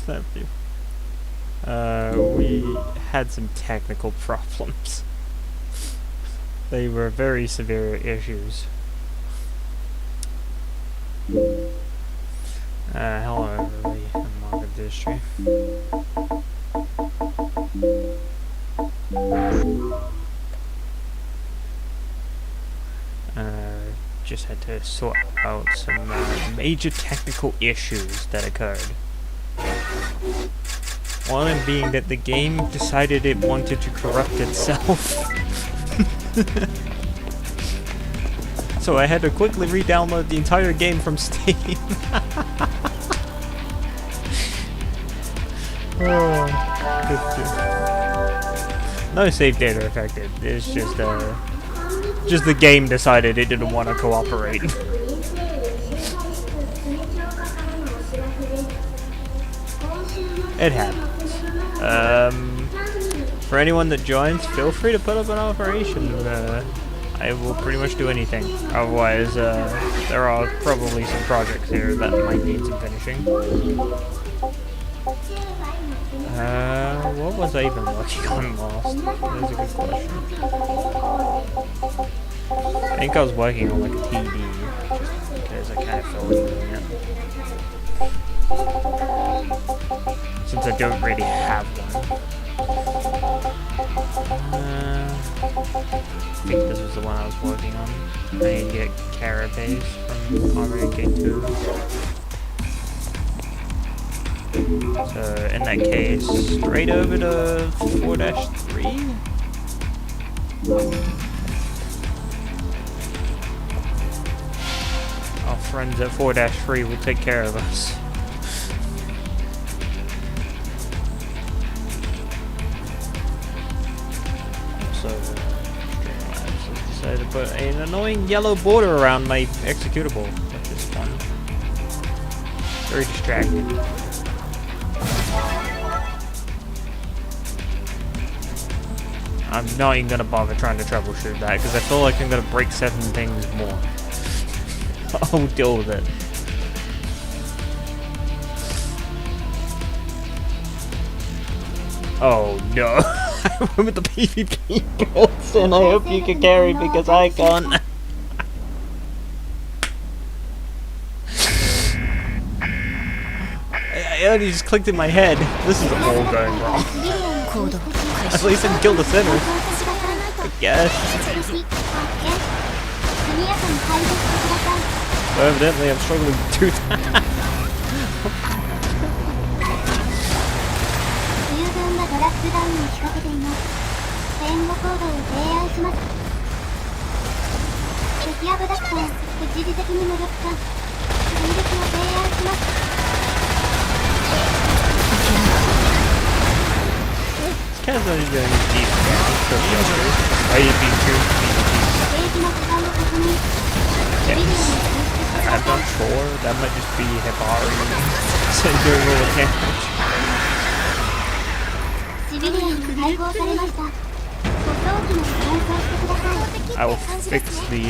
Thank you. We had some technical problems. They were very severe issues. Hello everybody, and welcome to the stream. Just had to sort out some major technical issues that occurred. One of them being that the game decided it wanted to corrupt itself. So I had to quickly re-download the entire game from Steam. No save data affected. It's just the game decided it didn't want to cooperate. It happens. For anyone that joins, feel free to put up an operation. I will pretty much do anything. Otherwise, there are probably some projects here that might need some finishing. What was I even working on last? That's a good question. I think I was working on like a TV, just because I kind of felt like doing it. Since I don't really have one. I think this was the one I was working on. I need to get Carapace from Armored Gate 2. So in that case, straight over to 4-3. Our friends at 4-3 will take care of us. So Streamlabs has decided to put an annoying yellow border around my executable, which is fun. Very distracting. I'm not even gonna bother trying to troubleshoot that because I feel like I'm gonna break 7 things more. I'll deal with it. Oh no! I went with the PvP builds and I hope you can carry because I can't. I only just clicked in my head. This is all going wrong. At least I can kill the center. I guess. So evidently I'm struggling to do that. Kind of only doing deep damage. Are you being too yes. I'm not sure. That might just be Hibari doing all the damage. I will fix the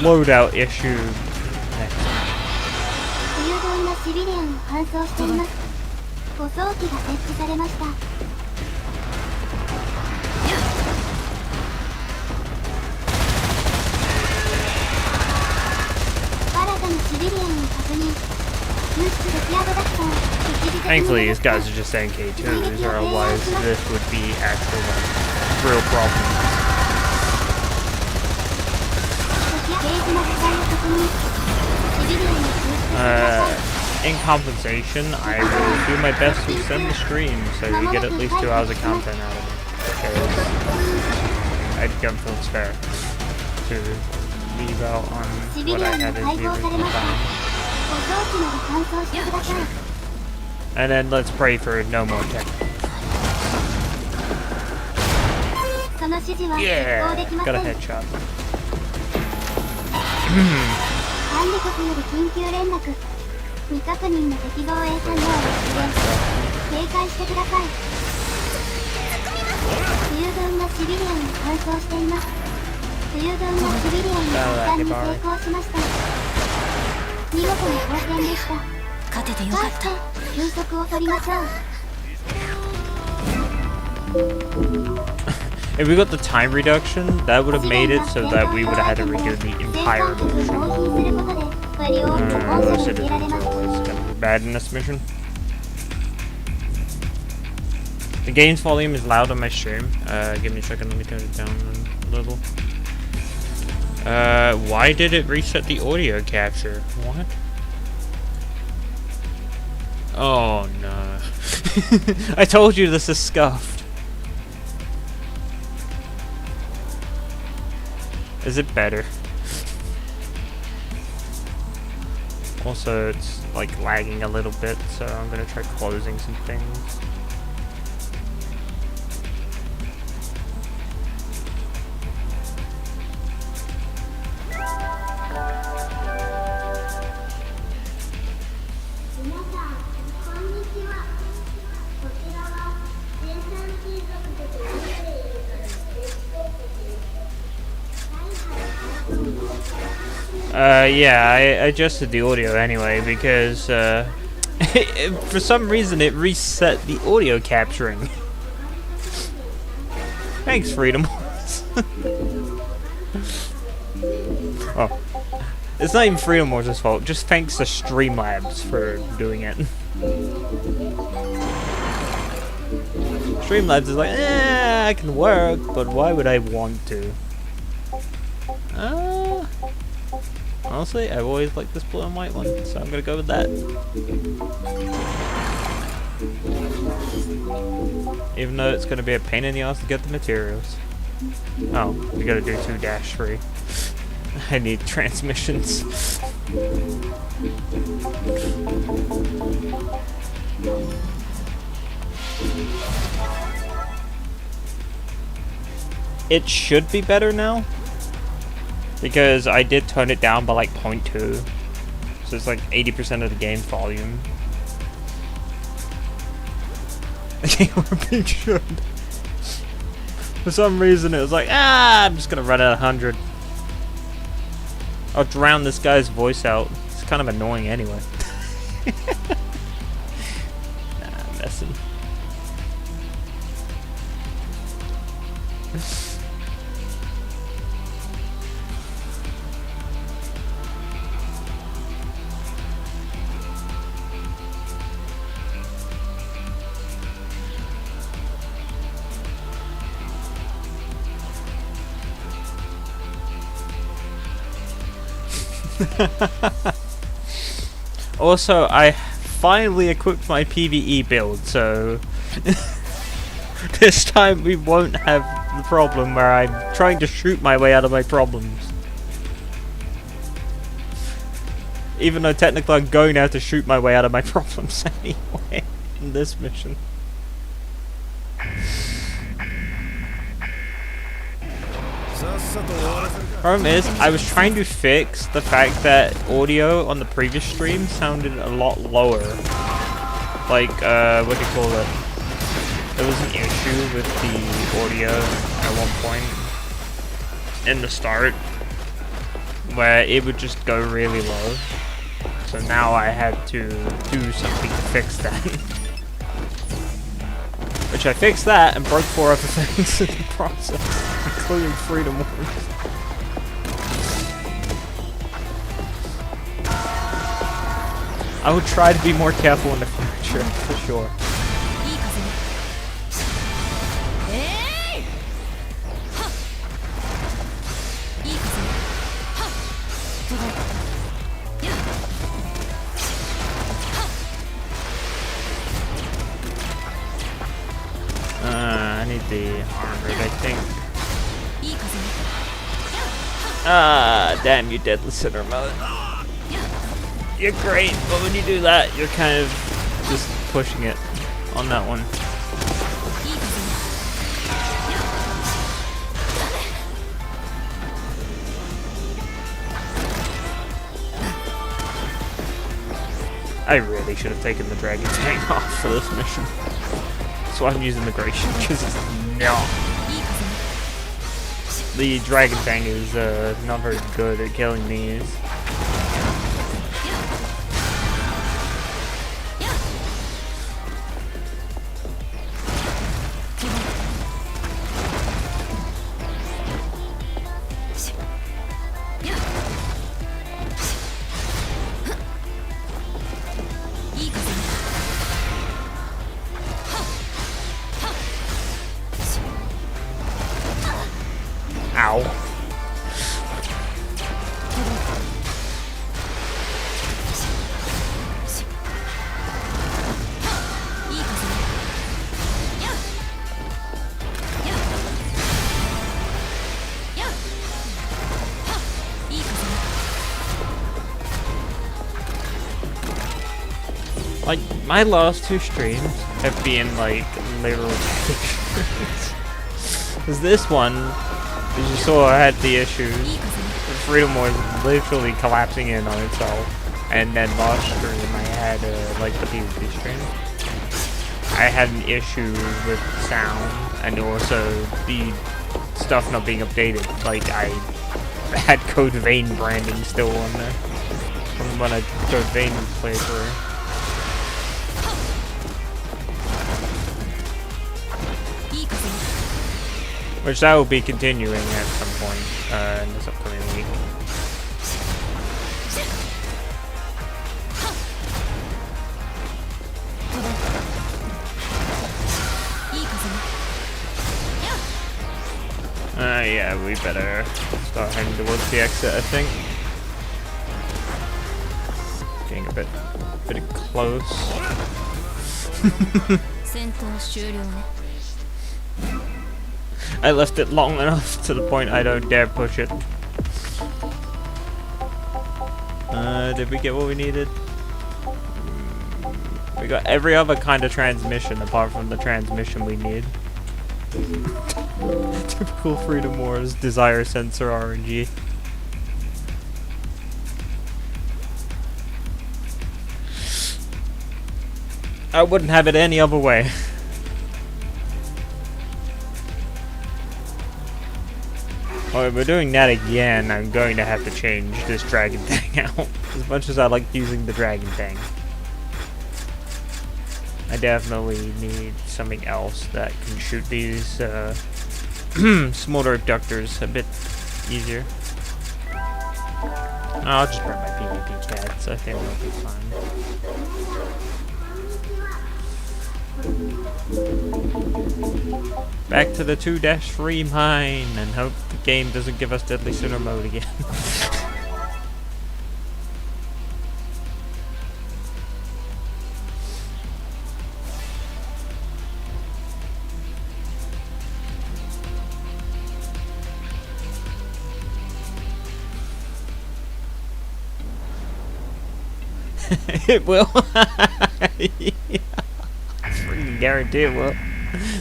loadout issue next time. Thankfully, these guys are just NK2s, or otherwise this would be actual like, real problems. In compensation, I will do my best to extend the stream so you get at least 2 hours of content out of it. Because I don't feel it's fair to leave out on what I had as the original time. And then let's pray for no more tech. Yeah, got a headshot. If we got the time reduction, that would have made it so that we would have had to redo the entire mission. Those citizens are always gonna be bad in this mission. The game's volume is loud on my stream. Give me a second, let me turn it down a little. Why did it reset the audio capture? What? Oh no. I told you this is scuffed. Is it better? Also, it's like lagging a little bit, so I'm gonna try closing some things. Yeah, I adjusted the audio anyway because for some reason it reset the audio capturing. Thanks, Freedom Wars. Oh, it's not even Freedom Wars' fault. Just thanks to Streamlabs for doing it. Streamlabs is like, I can work, but why would I want to? Honestly, I've always liked this blue and white one, so I'm gonna go with that. Even though it's gonna be a pain in the ass to get the materials. Oh, we gotta do 2-3. I need transmissions. It should be better now. Because I did turn it down by like 0.2. So it's like 80% of the game's volume. We're being should. For some reason it was like, I'm just gonna run at 100. I'll drown this guy's voice out. It's kind of annoying anyway. Nah, I'm messing. Also, I finally equipped my PvE build, so this time we won't have the problem where I'm trying to shoot my way out of my problems. Even though technically I'm going to have to shoot my way out of my problems anyway in this mission. Problem is, I was trying to fix the fact that audio on the previous stream sounded a lot lower. Like, what do you call it? There was an issue with the audio at one point in the start where it would just go really low. So now I had to do something to fix that. Which I fixed that and broke 4 other things in the process, including Freedom Wars. I would try to be more careful in the future, for sure. I need the armored, I think. Damn you, Deadly Sinner mode. You're great, but when you do that, you're kind of just pushing it on that one. I really should have taken the Dragon Tank off for this mission. That's why I'm using the Gratian, because it's not. The Dragon Tank is not very good at killing these. Ow. Like, my last 2 streams have been, like, literal pictures. Because this one, as you saw, I had the issues. Freedom was literally collapsing in on itself. And then last stream, I had, like, the PvP stream. I had an issue with sound, and also the stuff not being updated. Like, I had Code Vein branding still on there. From when I Code Vein playthrough. Which I will be continuing at some point in this upcoming week. Yeah, we better start heading towards the exit, I think. Getting a bit close. I left it long enough to the point I don't dare push it. Did we get what we needed? We got every other kind of transmission apart from the transmission we need. Typical Freedom Wars desire sensor RNG. I wouldn't have it any other way. Well, if we're doing that again, I'm going to have to change this dragon thing out. As much as I like using the dragon thing, I definitely need something else that can shoot these smaller abductors a bit easier. I'll just bring my PvP cats. I think it'll be fine. Back to the 2-3 mine and hope the game doesn't give us Deadly Sinner mode again. It will. Yeah. I freaking guarantee it will.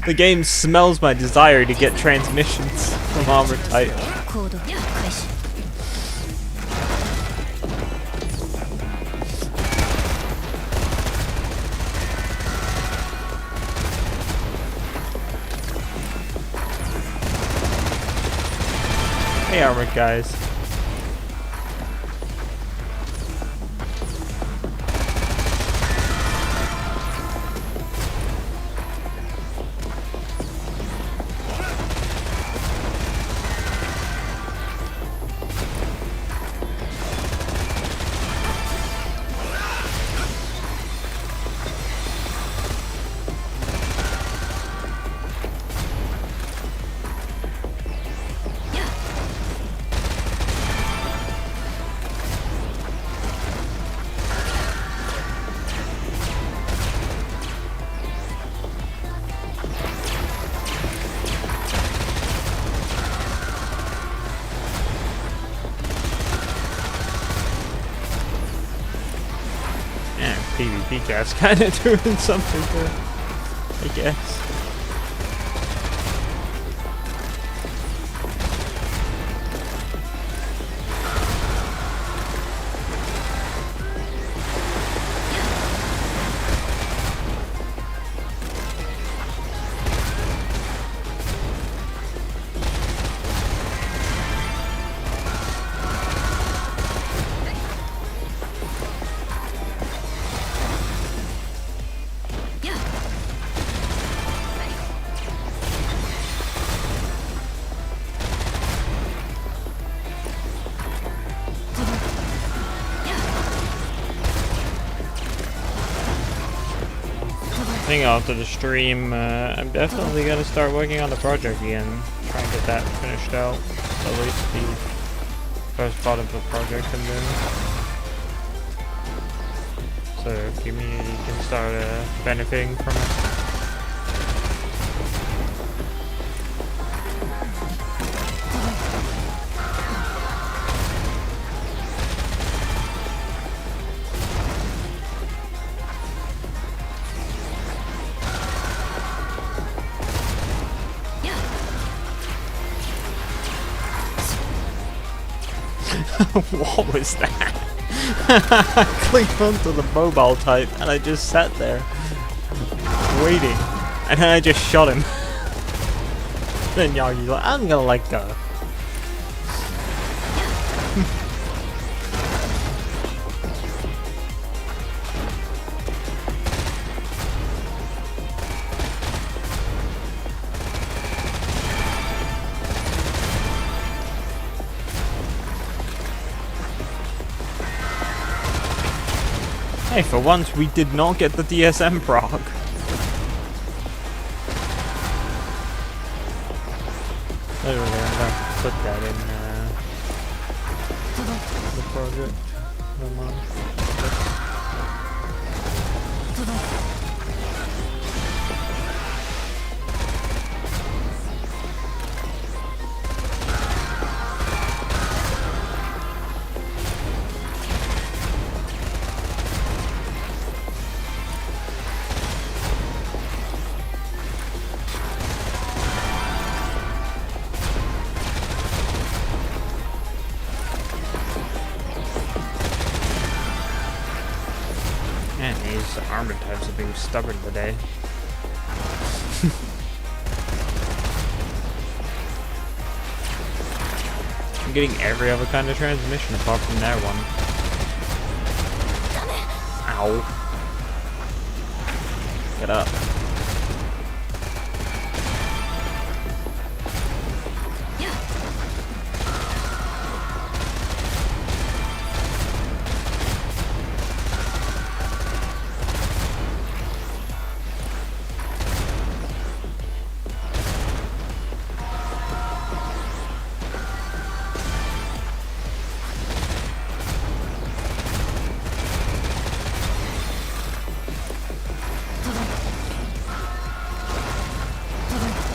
The game smells my desire to get transmissions from armor type. Hey, armored guys. PvP cat's kind of doing something there, I guess. think after the stream, I'm definitely gonna start working on the project again. Try and get that finished out. At least the first part of the project I'm doing. So community can start benefiting from it. What was that? I clicked onto the mobile type and I just sat there waiting, and then I just shot him. Then Yagyu's like, I'm gonna let go. Hey, for once we did not get the DSM proc. Literally, I'm gonna put that in the project. Man, these armor types are being stubborn today. I'm getting every other kind of transmission apart from that one. Ow. Get up.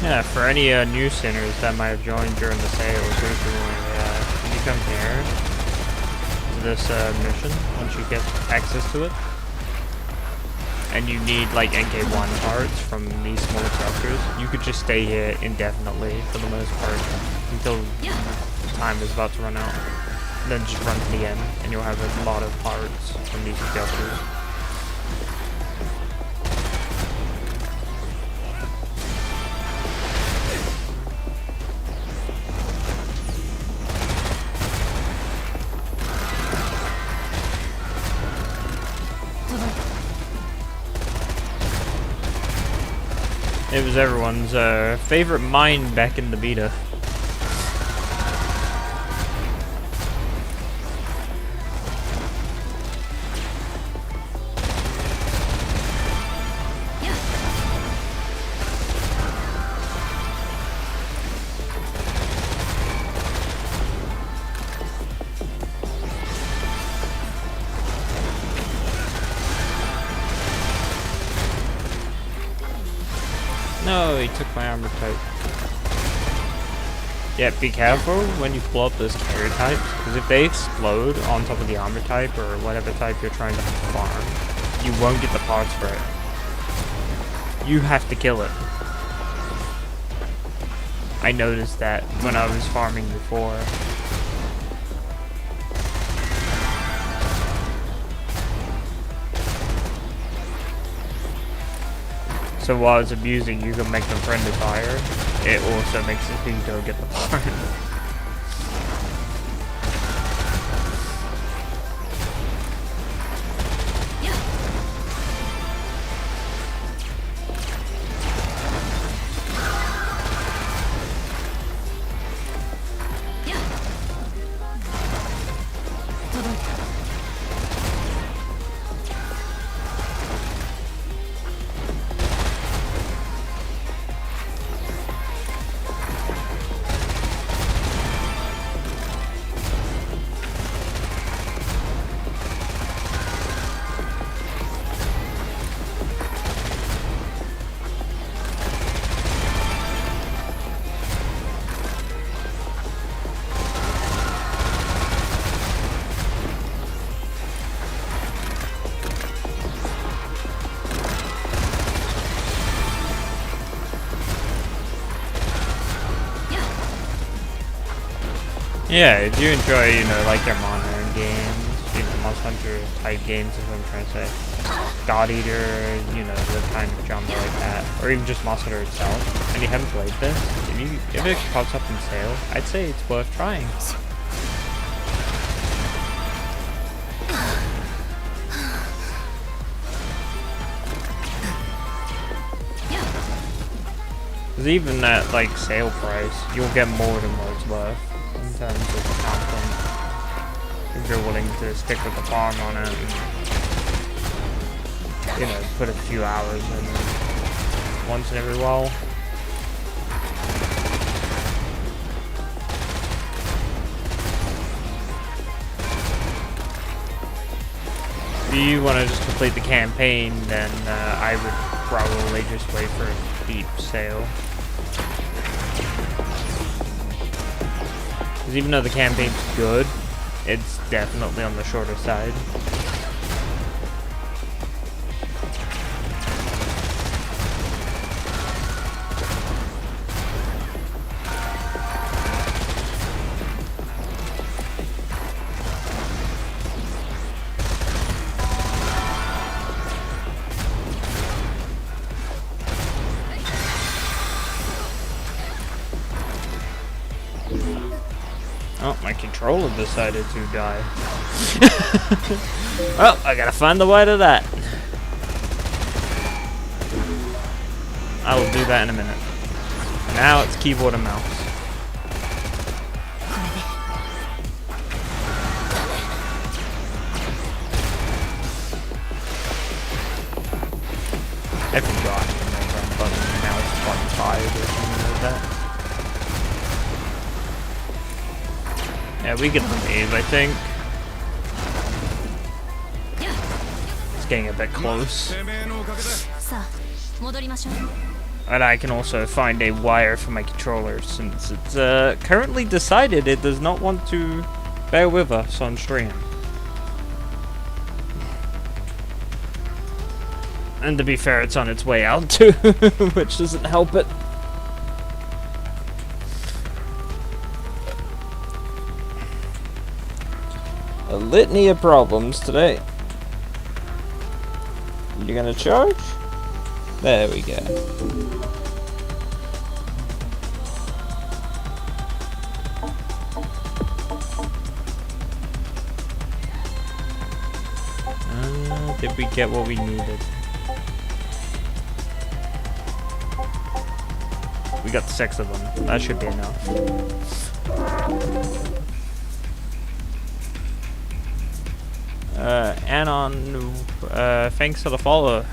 Yeah, for any new sinners that might have joined during the sales recently, when you come here to this mission, once you get access to it, and you need like NK1 parts from these smaller structures, you could just stay here indefinitely for the most part until time is about to run out. Then just run to the end, and you'll have a lot of parts from these structures. It was everyone's favorite mine back in the beta. No, he took my armor type. Yeah, be careful when you blow up those carrier types, because if they explode on top of the armor type or whatever type you're trying to farm, you won't get the parts for it. You have to kill it. I noticed that when I was farming before. So while it's abusing, you can make them friendly fire. It also makes it so you don't get the part. Yeah, if you enjoy, you know, like your Monster games, you know, Monster Hunter type games is what I'm trying to say. God Eater, you know, the kind of genre like that, or even just Monster Hunter itself, and you haven't played this, if it pops up in sale, I'd say it's worth trying. Because even at like sale price, you'll get more than what it's worth in terms of content. If you're willing to stick with the farm on it and, you know, put a few hours in once in every while. If you want to just complete the campaign, then I would probably just wait for a deep sale. Because even though the campaign's good, it's definitely on the shorter side. Oh, my controller decided to die. Well, I gotta find the way to that. I will do that in a minute. Now it's keyboard and mouse. I forgot to remember I'm button mouse button 5 or something like that. Yeah, we can leave, I think. It's getting a bit close. And I can also find a wire for my controller since it's currently decided it does not want to bear with us on stream. And to be fair, it's on its way out too, which doesn't help it. A litany of problems today. You gonna charge? There we go. Did we get what we needed? We got 6 of them. That should be enough. Anon, thanks for the follow.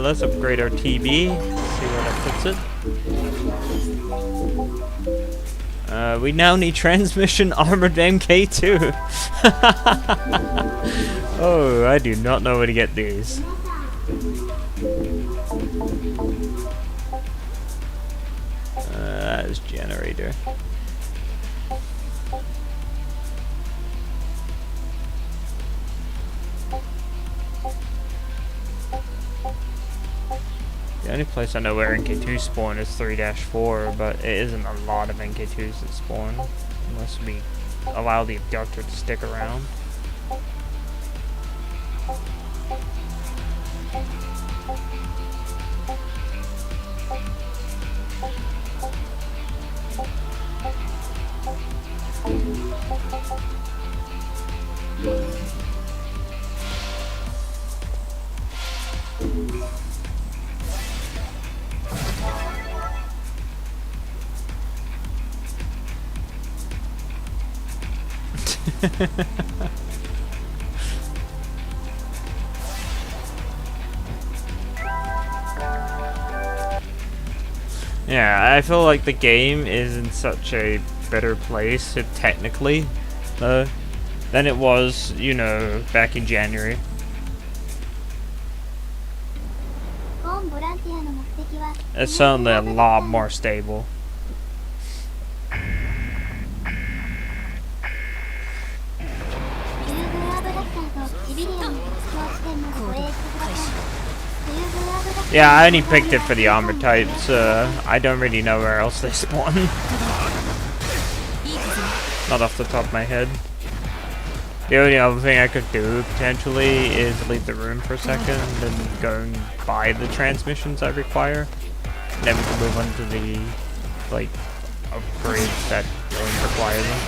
Let's upgrade our TB, see where that puts it. We now need transmission armored MK2. Oh, I do not know where to get these. That is generator. The only place I know where NK2 spawn is 3-4, but it isn't a lot of NK2s that spawn, unless we allow the abductor to stick around. Yeah, I feel like the game is in such a better place, technically, than it was, you know, back in January. It's certainly a lot more stable. Yeah, I only picked it for the armor types. I don't really know where else they spawn. Not off the top of my head. The only other thing I could do, potentially, is leave the room for a second and go and buy the transmissions I require. And then we can move on to the, like, upgrades that don't require them.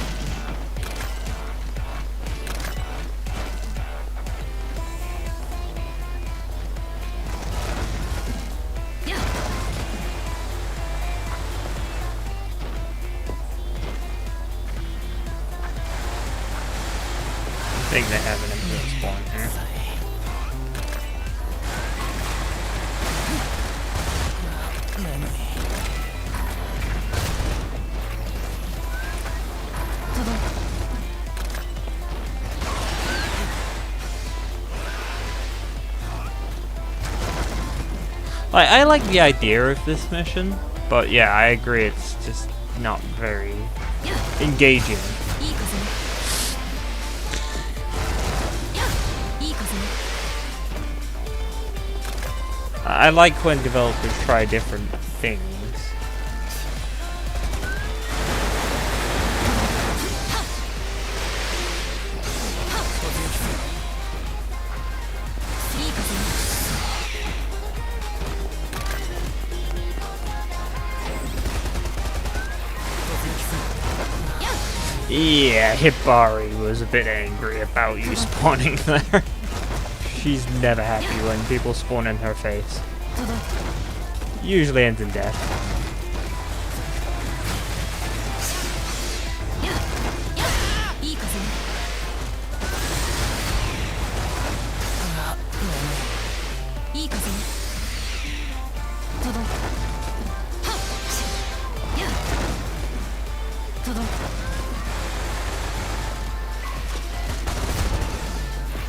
I think they have an influence spawn here. I like the idea of this mission, but yeah, I agree it's just not very engaging. I like when developers try different things. Yeah, Hibari was a bit angry about you spawning there. She's never happy when people spawn in her face. Usually ends in death.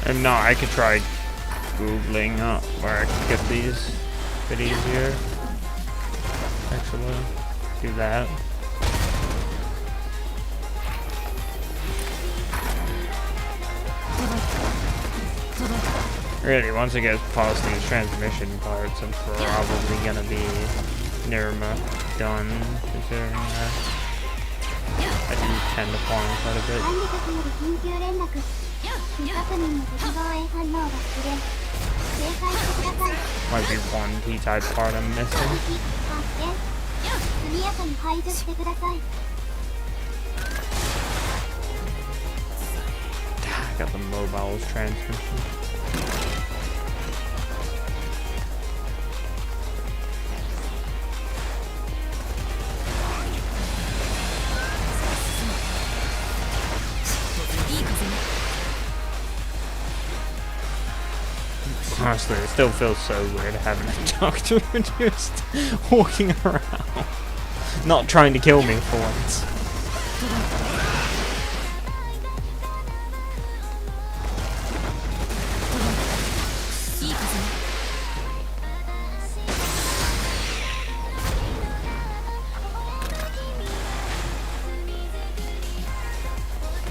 And no, I could try Googling up where I can get these a bit easier. Actually, do that. Really, once I get past these transmission parts, I'm probably gonna be near done, considering that I do tend to farm quite a bit. Might be one P-type part I'm missing. I got the mobile transmission. Honestly, it still feels so weird having a doctor just walking around, not trying to kill me for once.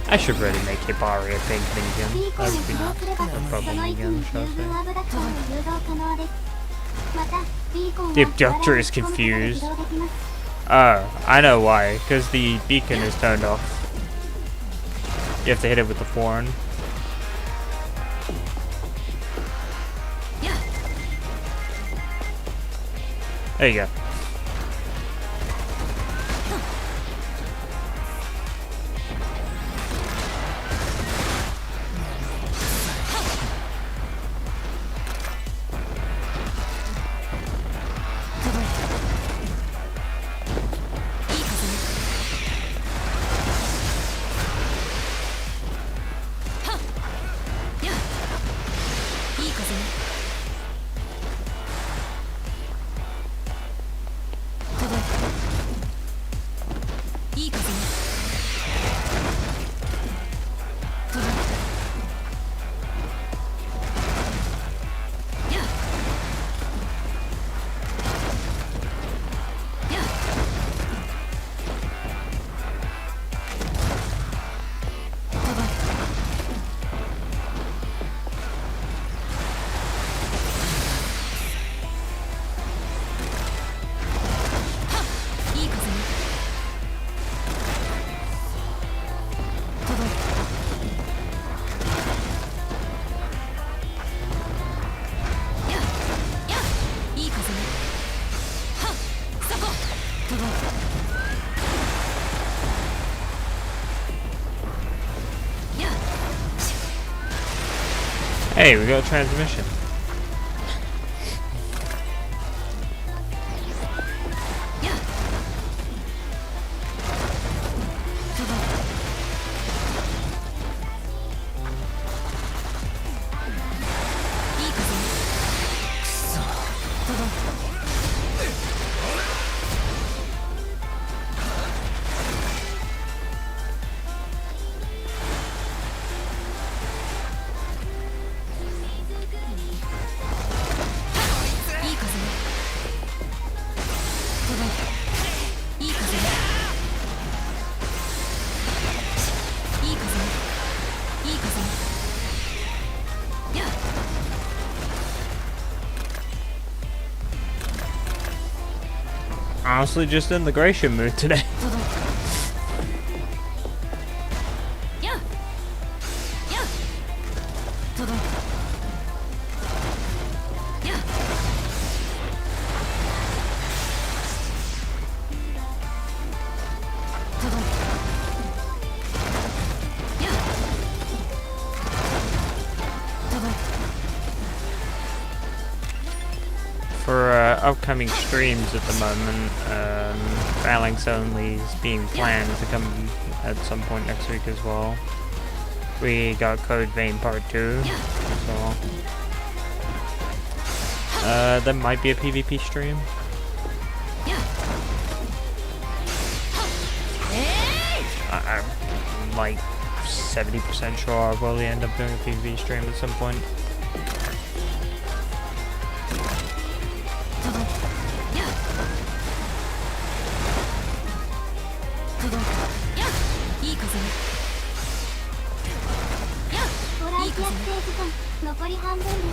I should really make Hibari a pink minigun. That would be nice. A bubble minigun, shall I say. The abductor is confused. Oh, I know why. Because the beacon is turned off. You have to hit it with the horn. There you go. Hey, we got a transmission. Honestly, just in the Gratian mood today. For upcoming streams at the moment, Phalanx Only is being planned to come at some point next week as well. We got Code Vein Part 2 as well. There might be a PvP stream. I'm like 70% sure I'll probably end up doing a PvP stream at some point.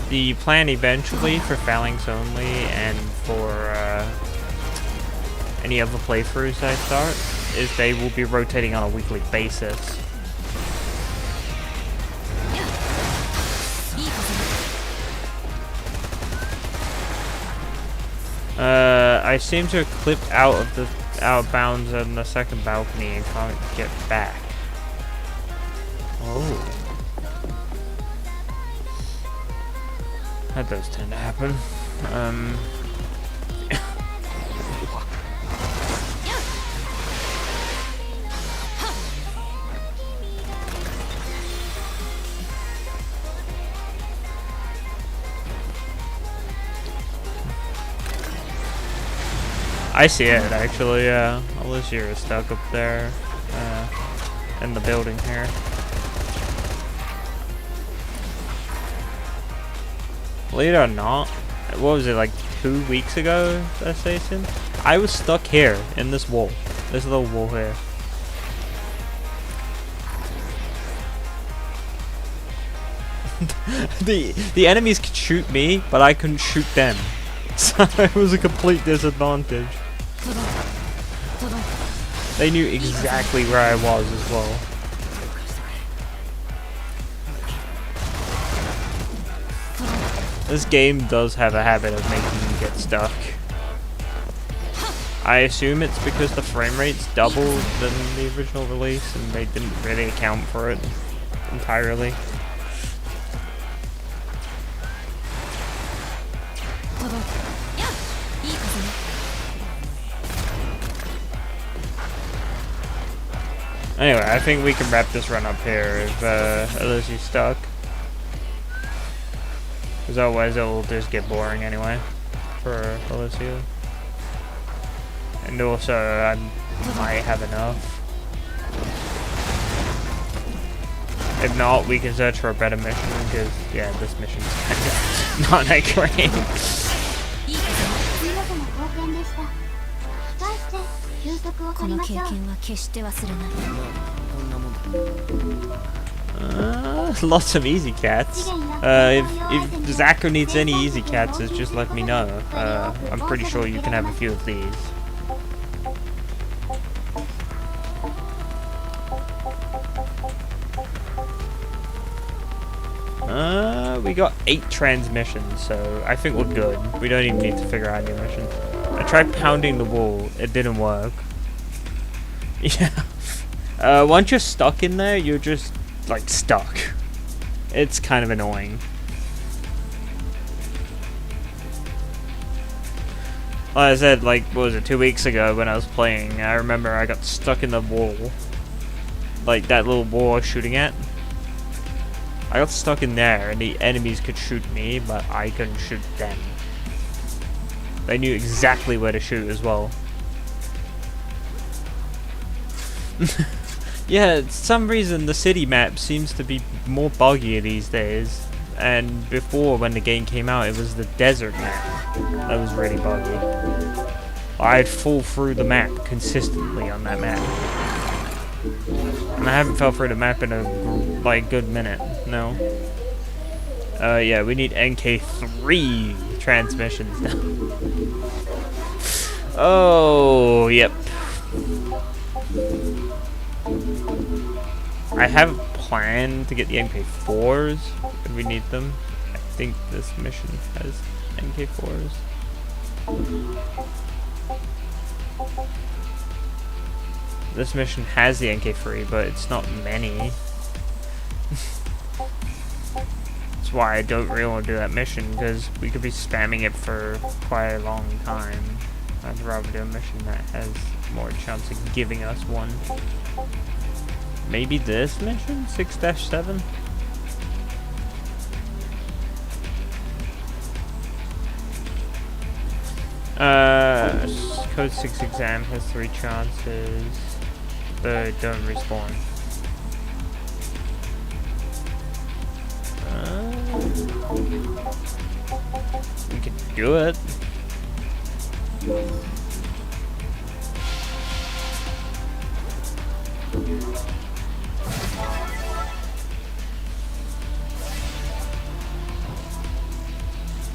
The plan eventually for Phalanx Only and for any other playthroughs I start is they will be rotating on a weekly basis. I seem to have clipped out of bounds on the second balcony and can't get back. Oh. That does tend to happen. I see it actually, Alicia is stuck up there, in the building here. Believe it or not, what was it, like 2 weeks ago, Assassin? I was stuck here, in this wall. This little wall here. The enemies could shoot me, but I couldn't shoot them. So it was a complete disadvantage. They knew exactly where I was as well. This game does have a habit of making you get stuck. I assume it's because the frame rate's doubled than the original release and they didn't really account for it entirely. Anyway, I think we can wrap this run up here if Alicia's stuck. Because otherwise it'll just get boring anyway for Alicia. And also I might have enough. If not, we can search for a better mission because yeah, this mission's kind of not that great. Lots of easy cats. If Zako needs any easy cats, just let me know. I'm pretty sure you can have a few of these. We got 8 transmissions, so I think we're good. We don't even need to figure out a new mission. I tried pounding the wall. It didn't work. Yeah. Once you're stuck in there, you're just, like, stuck. It's kind of annoying. Like I said, like, what was it, 2 weeks ago when I was playing, I remember I got stuck in the wall. Like, that little wall I was shooting at. I got stuck in there, and the enemies could shoot me, but I couldn't shoot them. They knew exactly where to shoot as well. Yeah, for some reason the city map seems to be more buggy these days. And before, when the game came out, it was the desert map that was really buggy. I'd fall through the map consistently on that map. And I haven't fell through the map in a, like, good minute, no. Yeah, we need NK3 transmissions now. Oh, yep. I have a plan to get the MK4s if we need them. I think this mission has MK4s. This mission has the NK3, but it's not many. That's why I don't really want to do that mission, because we could be spamming it for quite a long time. I'd rather do a mission that has more chance of giving us one. Maybe this mission? 6-7? Code 6 exam has 3 chances, but don't respawn. We could do it.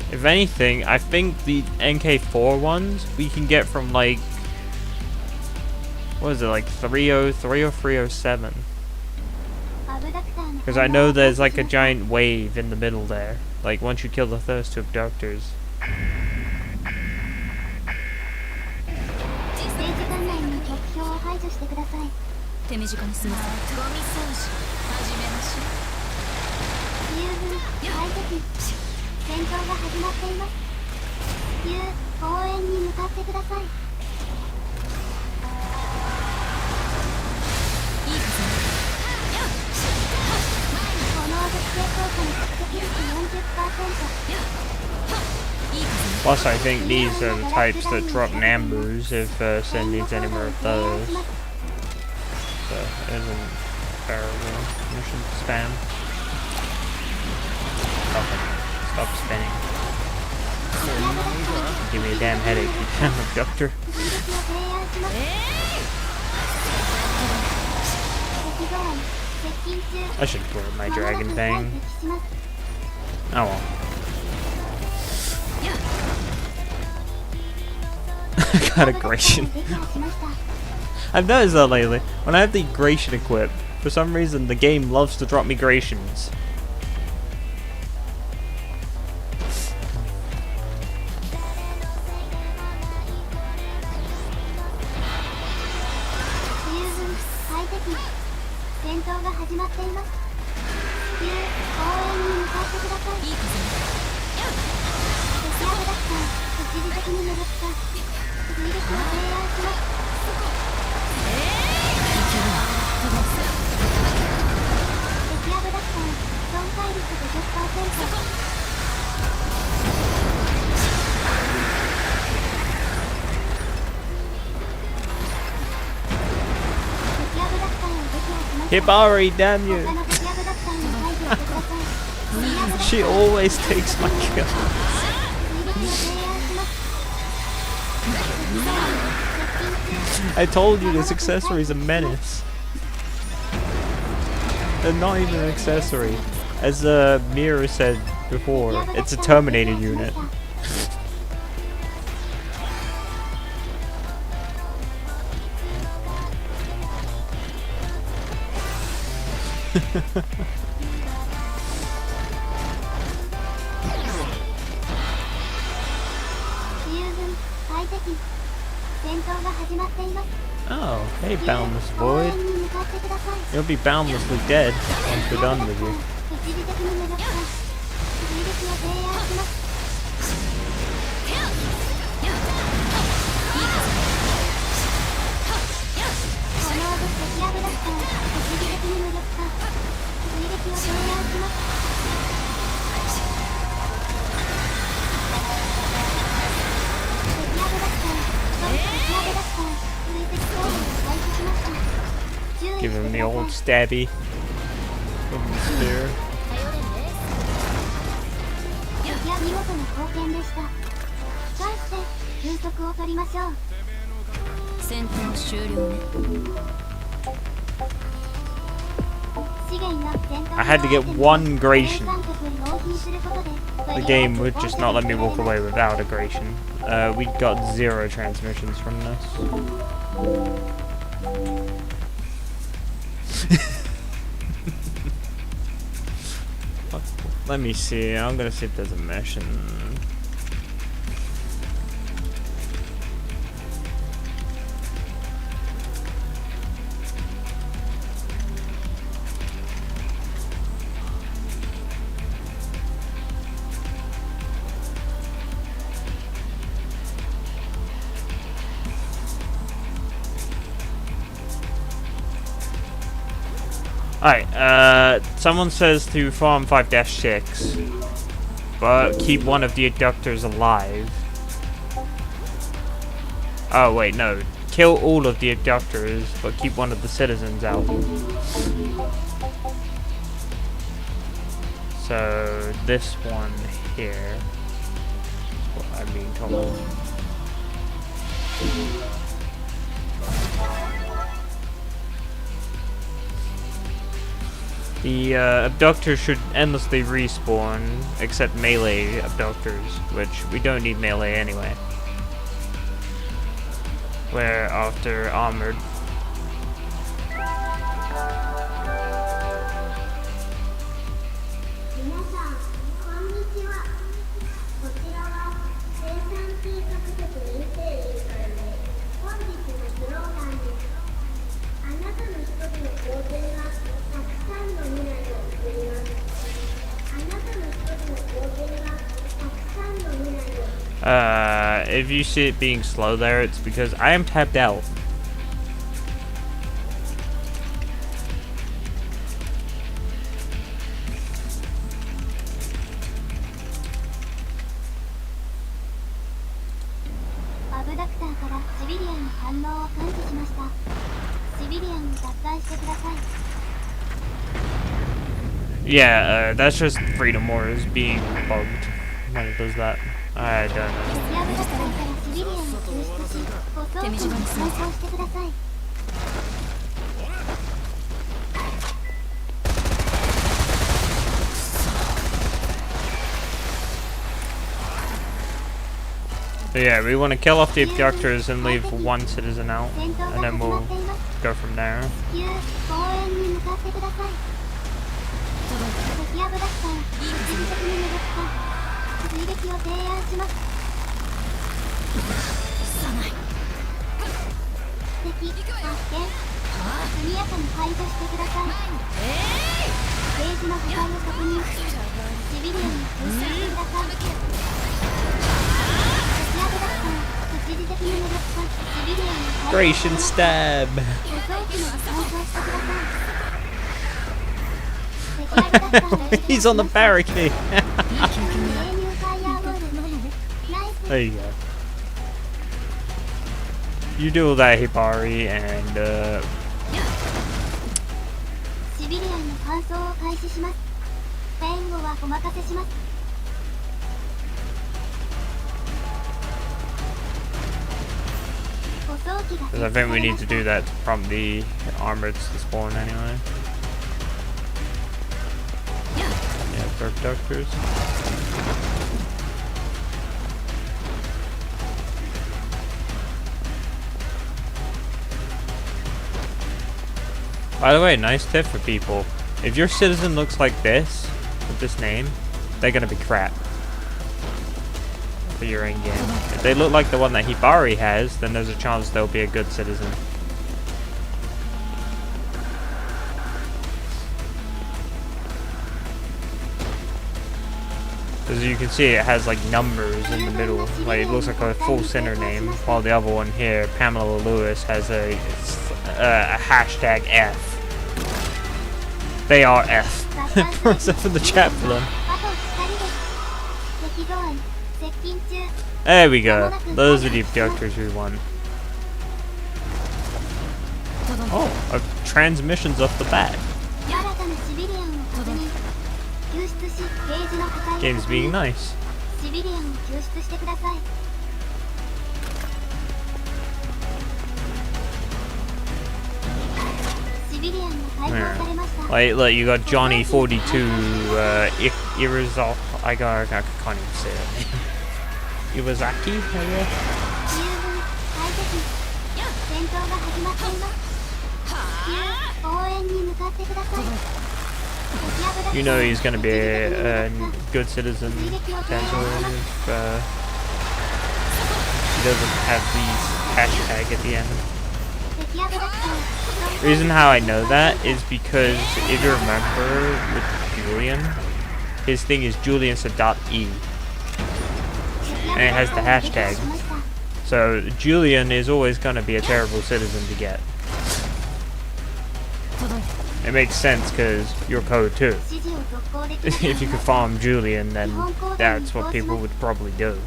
If anything, I think the NK4 ones we can get from, like, what is it, like 303 or 307? Because I know there's like a giant wave in the middle there. Like once you kill the first 2 abductors. Plus, I think these are the types that drop Nambus if Sin needs any more of those. So, it isn't terrible. Mission spam. Stop spinning. Give me a damn headache, you damn abductor. I should pull up my dragon thing. Oh well. I got a Gratian. I've noticed that lately. When I have the Gratian equipped, for some reason the game loves to drop me Gratians. Hibari, damn you! She always takes my kills. I told you this accessory is a menace. They're not even an accessory. As Mira said before, it's a Terminator unit. Oh, hey, Boundless Void. You'll be boundlessly dead once we're done with you. Give him the old stabby. Give him the spear. I had to get one Gration. The game would just not let me walk away without a Gration. We got 0 transmissions from this. Let me see. I'm gonna see if there's a mission. Alright, someone says to farm 5-6, but keep one of the abductors alive. Oh wait, no. Kill all of the abductors, but keep one of the citizens out. So, this one here. What I'm being told. The abductors should endlessly respawn, except melee abductors, which we don't need melee anyway. We're after armored. If you see it being slow there, it's because I am tapped out. Yeah, that's just Freedom Wars being bugged when it does that. I don't know. So yeah, we want to kill off the abductors and leave one citizen out, and then we'll go from there. Gration stab. He's on the barricade. There you go. You do all that, Hibari, and because I think we need to do that to prompt the armoreds to spawn anyway. Yeah, for abductors. By the way, nice tip for people. If your citizen looks like this, with this name, they're gonna be crap. for your end game. If they look like the one that Hibari has, then there's a chance they'll be a good citizen. As you can see, it has like numbers in the middle. Like it looks like a full center name, while the other one here, Pamela Lewis, has a hashtag F. They are F. Except for the chat for them. There we go. Those are the abductors we want. Oh, transmissions off the bat. Game's being nice. Yeah. Like you got Johnny 42 Irizal. I can't even say that name. Iwazaki, I guess. You know he's gonna be a good citizen potentially if he doesn't have the hashtag at the end. The reason how I know that is because if you remember with Julian, his thing is Julian Sadat-E. And it has the hashtag. So Julian is always gonna be a terrible citizen to get. It makes sense because you're code too. If you could farm Julian, then that's what people would probably do.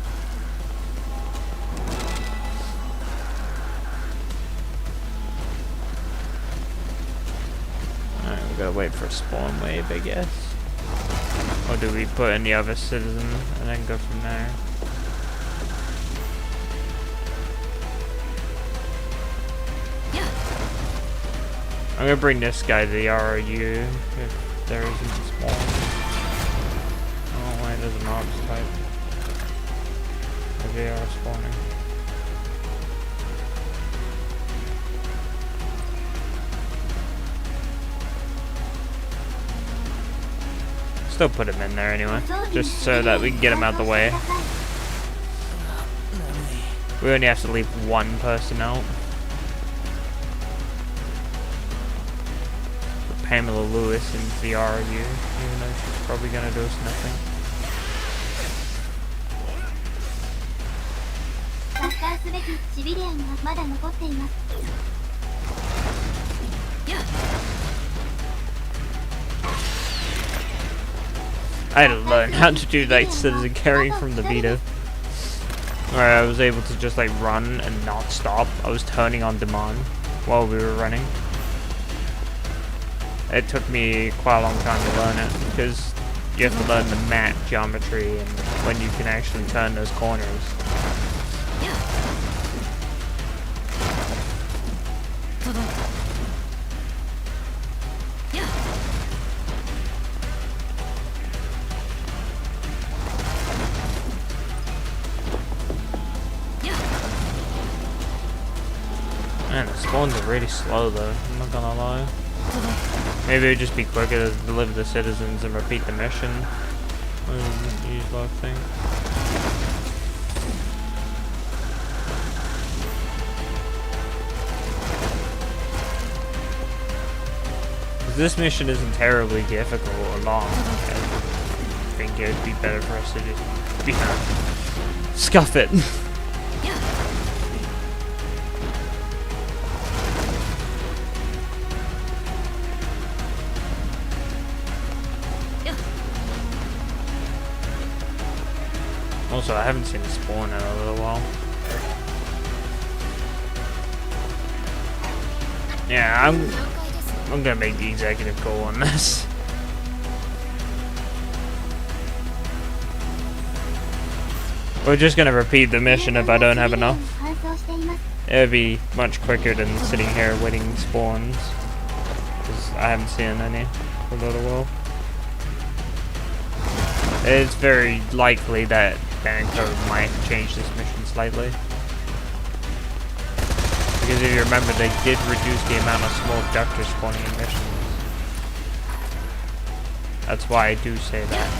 Alright, we gotta wait for a spawn wave, I guess. Or do we put in the other citizen and then go from there? I'm gonna bring this guy to the ROU if there isn't a spawn. Oh wait, there's an arms type. Maybe they are spawning. Still put him in there anyway, just so that we can get him out the way. We only have to leave one person out. Pamela Lewis in the RU, even though she's probably gonna do us nothing. I had to learn how to do like citizen carrying from the Vita. Alright, I was able to just like run and not stop. I was turning on demand while we were running. It took me quite a long time to learn it because you have to learn the map geometry and when you can actually turn those corners. Man, the spawns are really slow though, I'm not gonna lie. Maybe it'd just be quicker to deliver the citizens and repeat the mission. Use log thing. This mission isn't terribly difficult or long. I think it would be better for us to just, scuff it. Also, I haven't seen a spawn in a little while. Yeah, I'm gonna make the executive call on this. We're just gonna repeat the mission if I don't have enough. It would be much quicker than sitting here waiting spawns, because I haven't seen any for a little while. It's very likely that Banco might change this mission slightly. Because if you remember, they did reduce the amount of small abductors spawning in missions. That's why I do say that.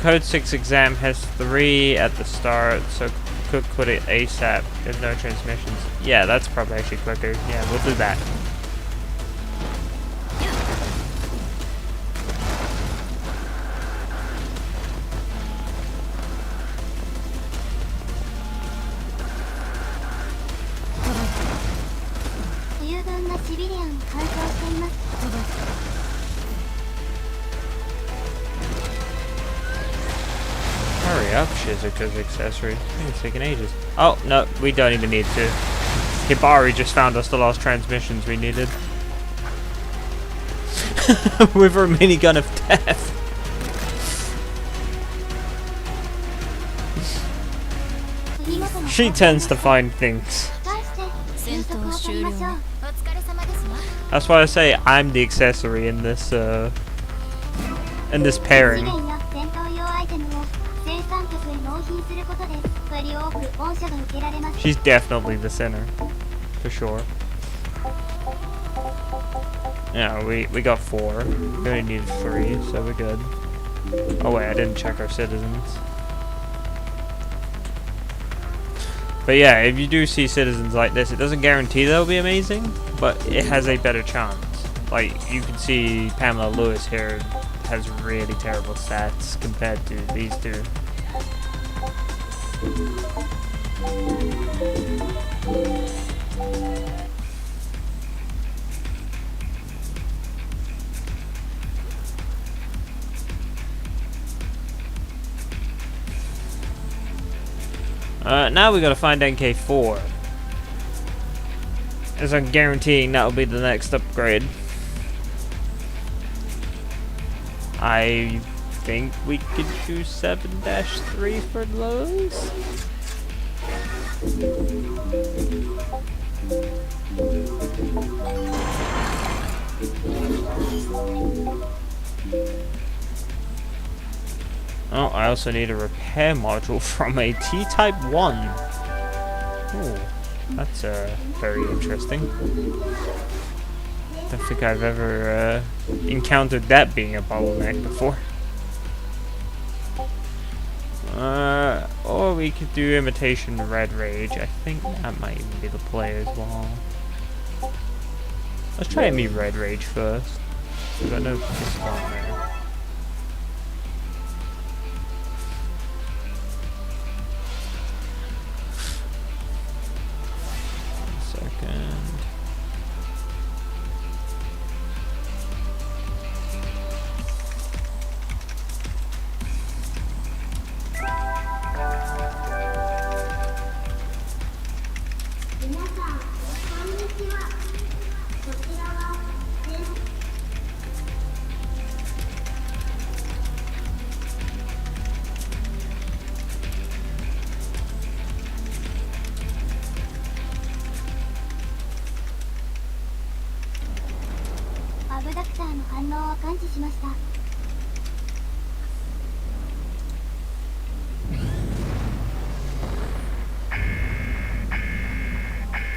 Code 6 exam has 3 at the start, so could quit it ASAP if no transmissions. Yeah, that's probably actually quicker. Yeah, we'll do that. Hurry up, Shizuka's accessory. I think it's taking ages. Oh, no, we don't even need to. Hibari just found us the last transmissions we needed. With her minigun of death. She tends to find things. That's why I say I'm the accessory in this pairing. She's definitely the center, for sure. Yeah, we got 4. We only needed 3, so we're good. Oh wait, I didn't check our citizens. But yeah, if you do see citizens like this, it doesn't guarantee they'll be amazing, but it has a better chance. Like, you can see Pamela Lewis here has really terrible stats compared to these two. Now we gotta find NK4. As I'm guaranteeing that'll be the next upgrade. I think we could do 7-3 for those. Oh, I also need a repair module from a T-Type 1. Ooh, that's very interesting. I don't think I've ever encountered that being a bottleneck before. Or we could do Imitation Red Rage. I think that might even be the play as well. Let's try me Red Rage first. Because I know this one there.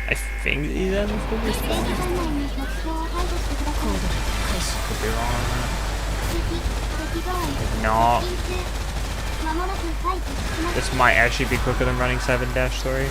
I think these items will respond. Could be wrong. If not, this might actually be quicker than running 7-3.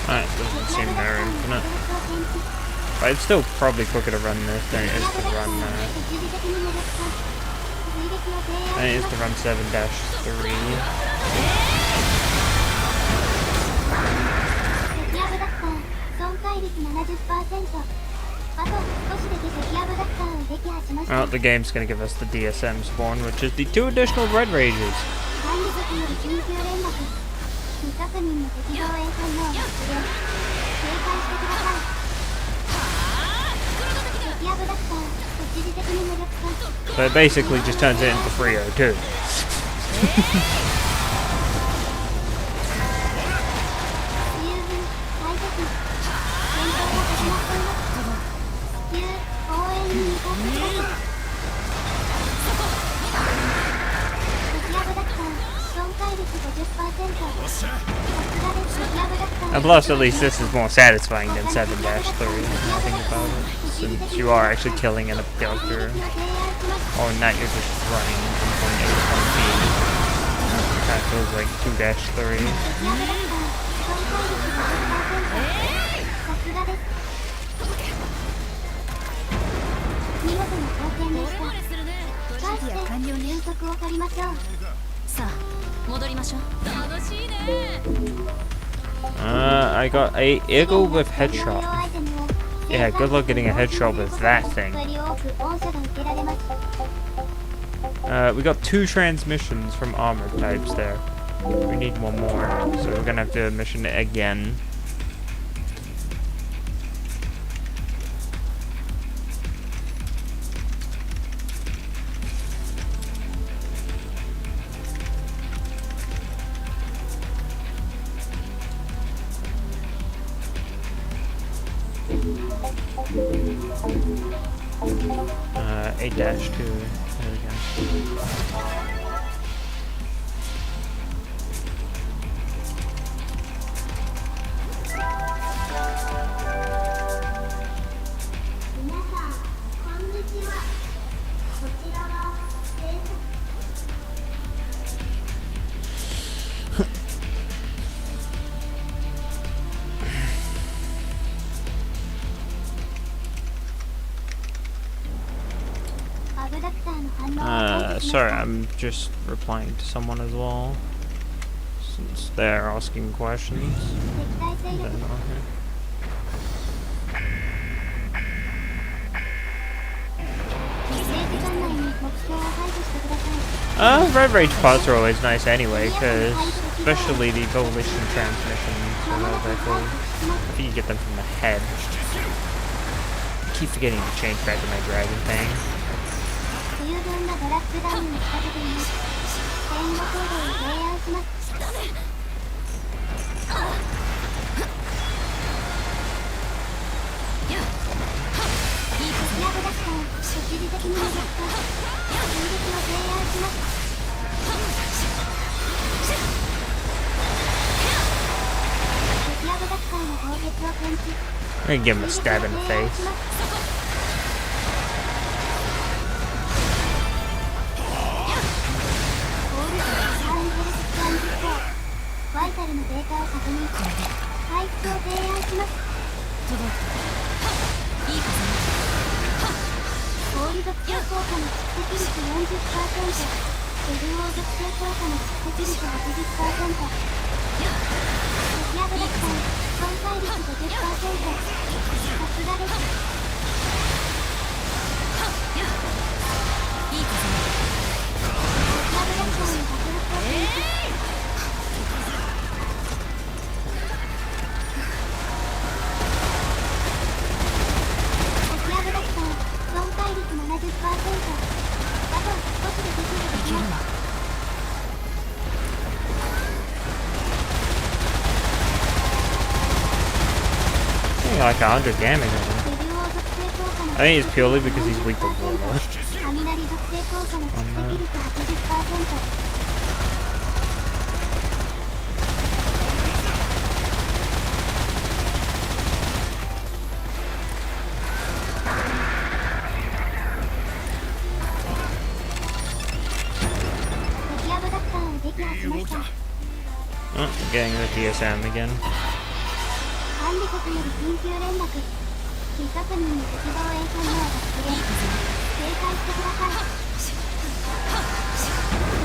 Alright, doesn't seem they're infinite. But it's still probably quicker to run this than it is to run 7-3. Well, the game's gonna give us the DSM spawn, which is the 2 additional red rages. So it basically just turns it into 302. And plus, at least this is more satisfying than 7-3, when I think about it. Since you are actually killing an objector. Or not, you're just running from point A to point B. That feels like 2-3. I got a eagle with headshot. Yeah, good luck getting a headshot with that thing. We got 2 transmissions from armored types there. We need 1 more, so we're gonna have to mission it again. A-2. There we go. Sorry, I'm just replying to someone as well, since they're asking questions. Red Rage pods are always nice anyway, because especially the Coalition transmissions, they're cool. If you can get them from the head. I keep forgetting to change back to my dragon thing. I'm gonna give him a stab in the face. Like 100 damage on him. I think it's purely because he's weak to water. Oh, getting the DSM again. 未確認の敵防衛反応が出現。警戒してください。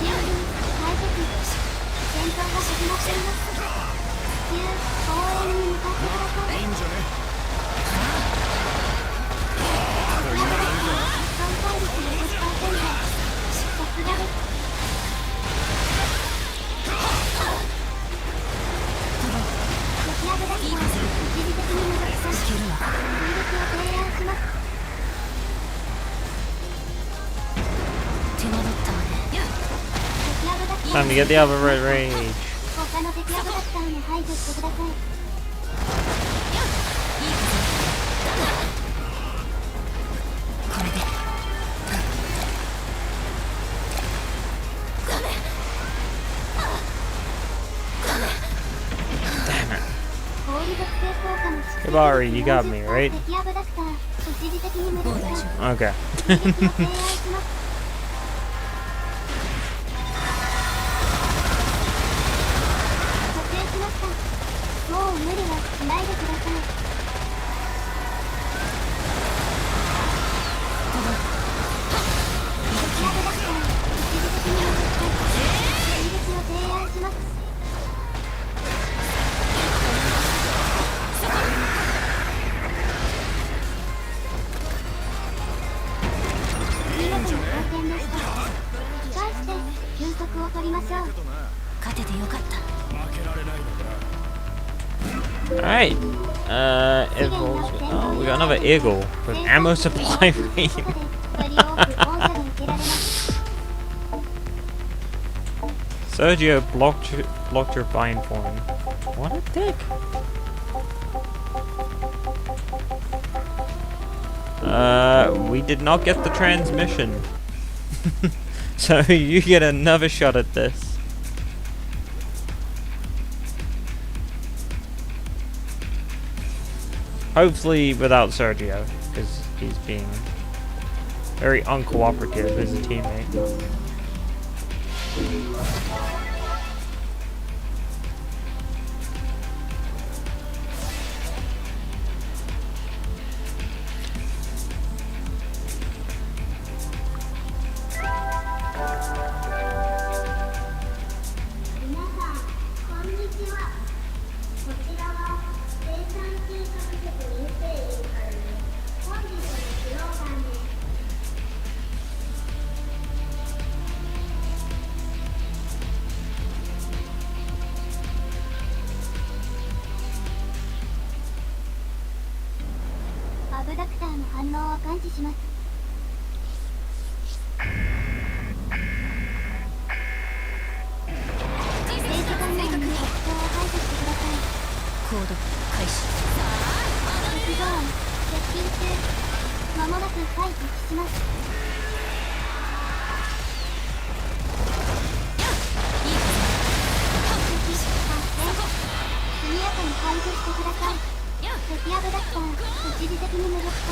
友人、大敵。戦闘が始まっています。急、応援に向かってください。いいんじゃね。損壊率 40%。さすがです。敵アブダクター、一時的に戻します。追撃を提案します。手間取ったわね。敵アブダクター Time to get the other red rage. 他の敵アブダクターに排除してください。これで。Damn it. 氷属性効果の Kibari, you got me, right? 敵アブダクター、一時的に戻します。 Okay. 追撃を提案します。もう無理はしないでください。敵アブダクター、一時的に戻したい。追撃を提案します。見事な貢献でした。返して休息を取りましょう。勝ててよかった。負けられないのか。Alright. Oh, we got another eagle with ammo supply rate. Sergio blocked your bind for him. What a dick. We did not get the transmission. So you get another shot at this. Hopefully without Sergio, because he's being very uncooperative as a teammate.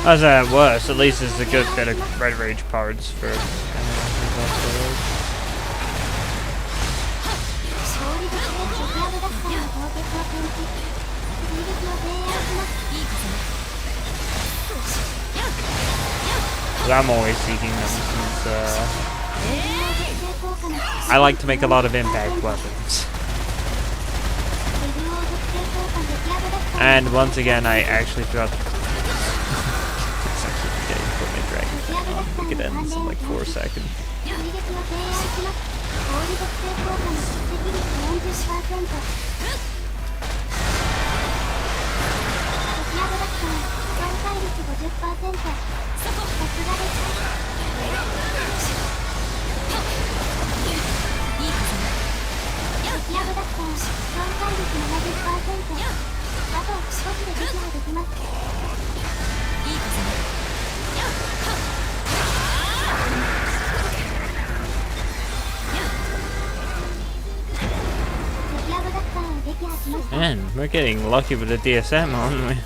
As at worst, at least there's a good bit of red rage cards for. I'm always seeking them since I like to make a lot of impact weapons. And once again, I actually forgot to put my dragon. I think it ends in like 4 seconds. Man, we're getting lucky with the DSM, aren't we?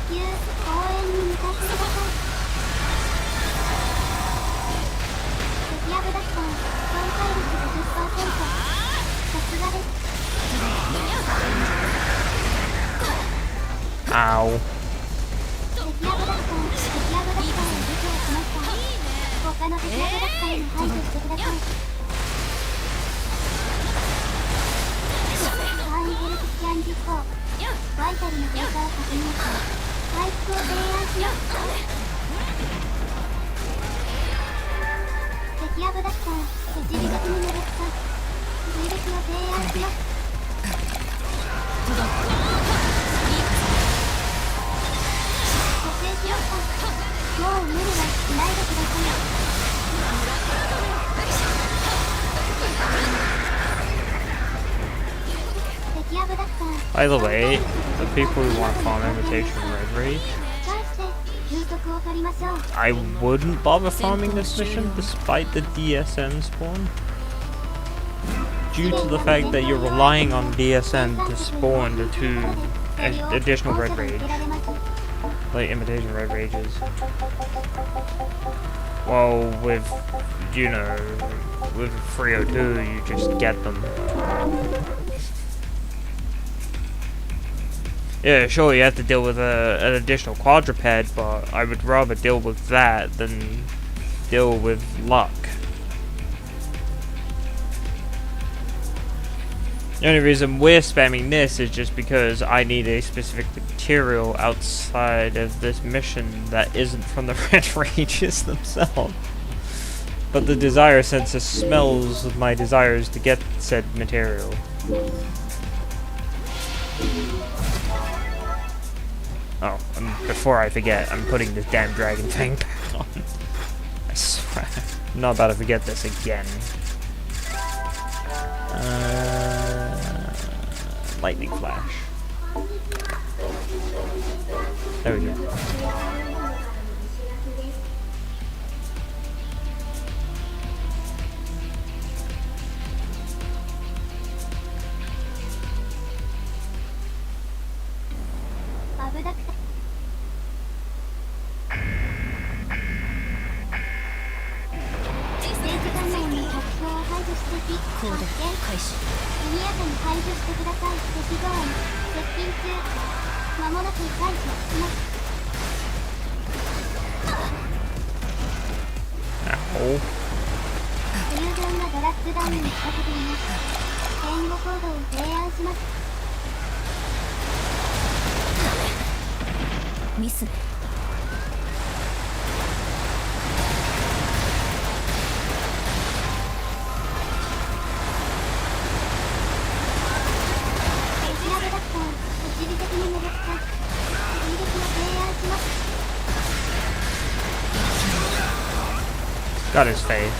急応援に向かってください。敵アブダクター損壊率 50%。さすがです。Ow. 敵アブダクターを除去しました。他の敵アブダクターに排除してください。カーニヘルススキャン実行。バイタルのデータを確認し回復を提案します。敵アブダクター一時的に戻った追撃を提案します。補正しました。もう無理はしないでください。敵アブダクター By the way, the people who want farm imitation red rage, 返して休息を取りましょう。 I wouldn't bother farming this mission despite the DSN spawn. Due to the fact that you're relying on DSN to spawn the 2 additional red rage, like imitation red rages. Well, with, you know, with 302 you just get them. Yeah, sure, you have to deal with an additional quadruped, but I would rather deal with that than deal with luck. The only reason we're spamming this is just because I need a specific material outside of this mission that isn't from the red rages themselves. But the desire sensor smells my desires to get said material. Oh, before I forget, I'm putting this damn dragon thing back on. I swear, I'm not about to forget this again. Lightning flash. There we go. Ow. ミス。Got his face.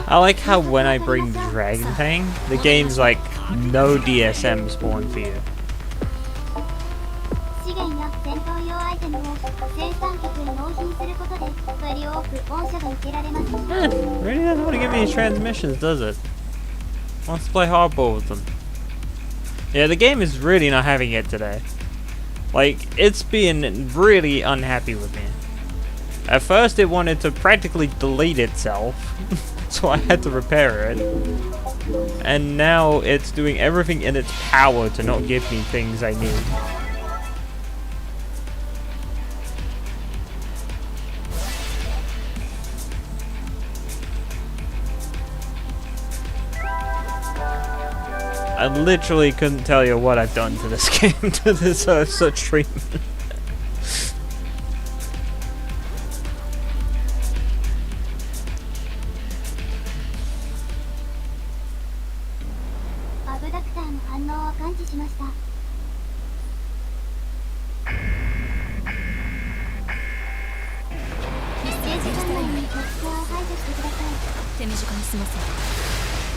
I like how when I bring the Dragon Tang, the game's like, no DSM spawn for you. Really doesn't want to give me any transmissions, does it? Wants to play hardball with them. Yeah, the game is really not having it today. Like, it's being really unhappy with me. At first it wanted to practically delete itself, so I had to repair it. And now it's doing everything in its power to not give me things I need. I literally couldn't tell you what I've done to this game to deserve such treatment. すませ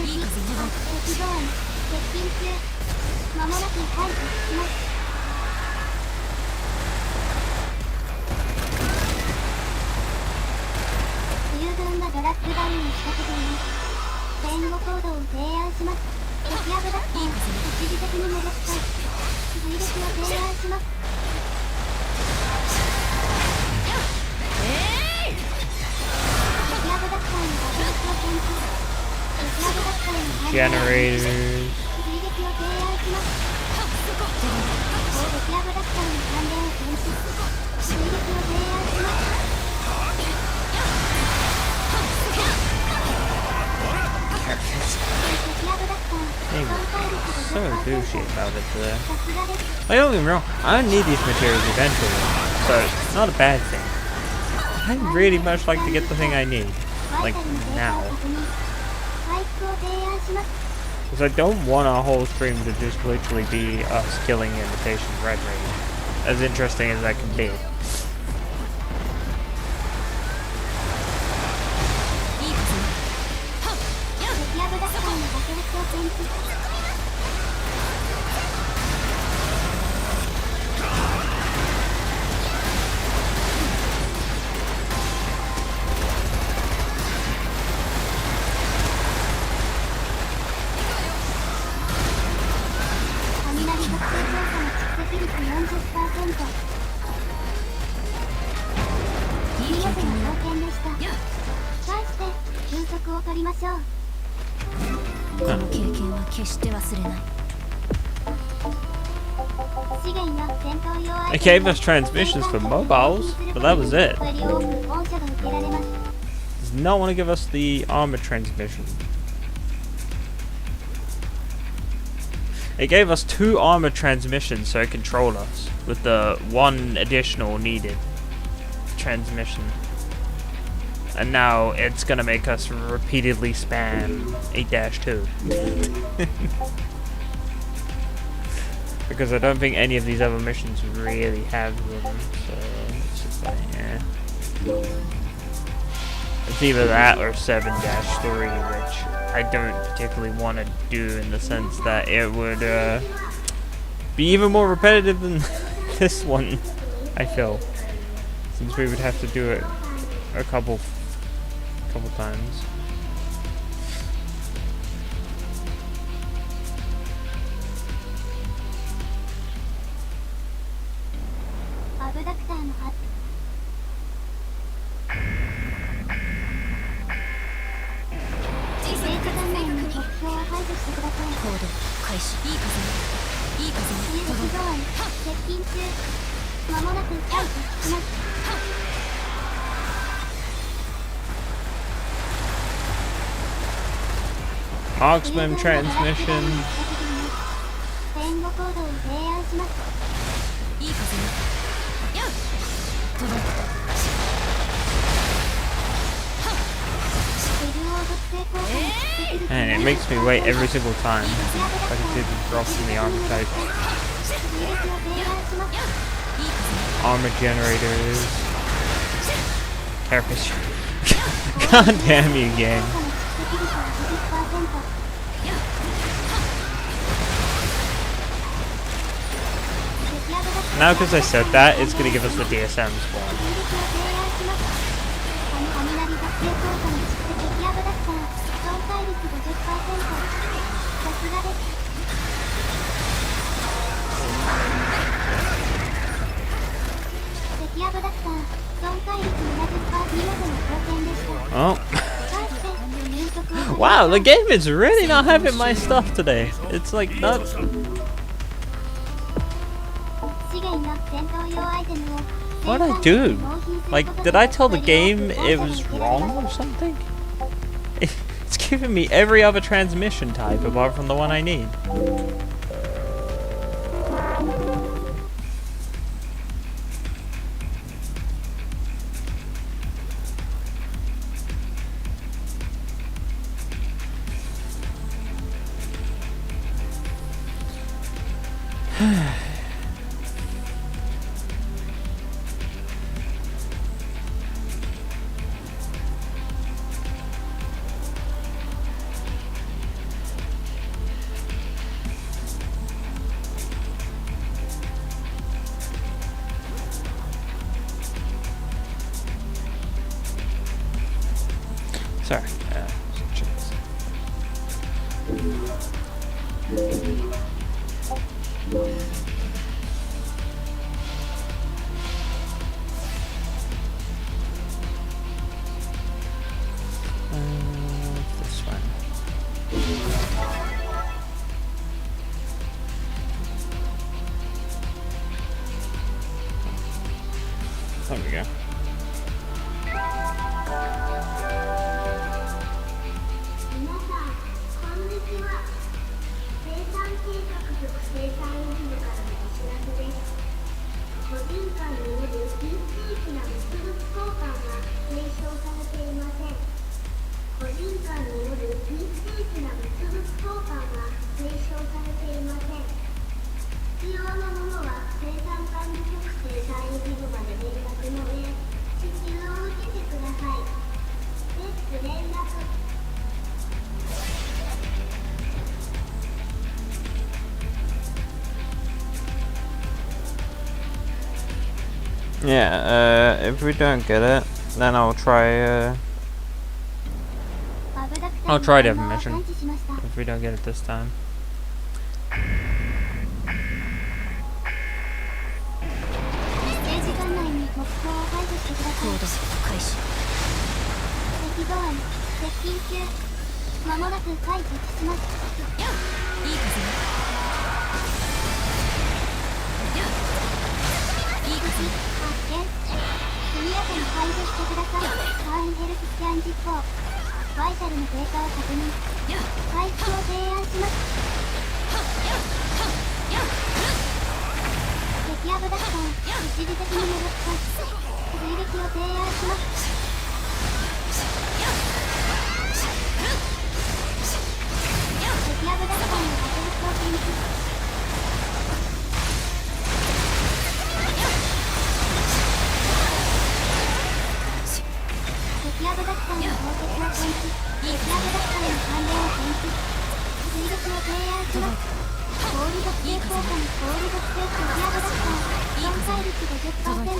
いい風では鉄道案接近中間もなく排除します友軍がドラッグダウンを仕掛けています援護行動を提案します敵アブダクター一時的に戻したい追撃を提案します敵アブダクターの爆撃を検知敵アブダクターの排除 Generators. 追撃を提案します敵アブダクターの関連を検知追撃を提案しますBeing so douchey about it today. Like, don't get me wrong, I need these materials eventually, so it's not a bad thing. I'd really much like to get the thing I need, like now. Because I don't want our whole stream to just literally be us killing Imitation Red Raid, as interesting as that can be. They gave us transmissions for mobiles, but that was it. Does not want to give us the armor transmission. It gave us 2 armor transmissions so it controlled us, with the 1 additional needed transmission. And now it's gonna make us repeatedly spam 8-2. Because I don't think any of these other missions really have them, so it's just like, yeah. It's either that or 7-3, which I don't particularly want to do in the sense that it would be even more repetitive than this one, I feel. Since we would have to do it a couple times. Marksman transmission. And it makes me wait every single time if I can do the drops in the armor type. Armor generators. Carapace. God damn you, game. Now because I said that, it's going to give us the DSM spawn. Oh. Wow, the game is really not having my stuff today. It's like not... What'd I do? Like, did I tell the game it was wrong or something? It's giving me every other transmission type apart from the one I need. This one. There we go. 連絡 Yeah, if we don't get it, then I'll try a different mission. If we don't get it this time. 間もなく解決します。いい風ね。いい風発見。速やかに解除してください。ターンヘルススキャン実行。バイタルの低下を確認。回復を提案します。敵アブダクター一時的に戻った追撃を提案します。 敵アブダクターの迫力を検知。敵アブダクターの凍結を検知。敵アブダクターの関連を検知。追撃を提案します。氷属性効果の氷属性敵アブダクター損壊率 50%。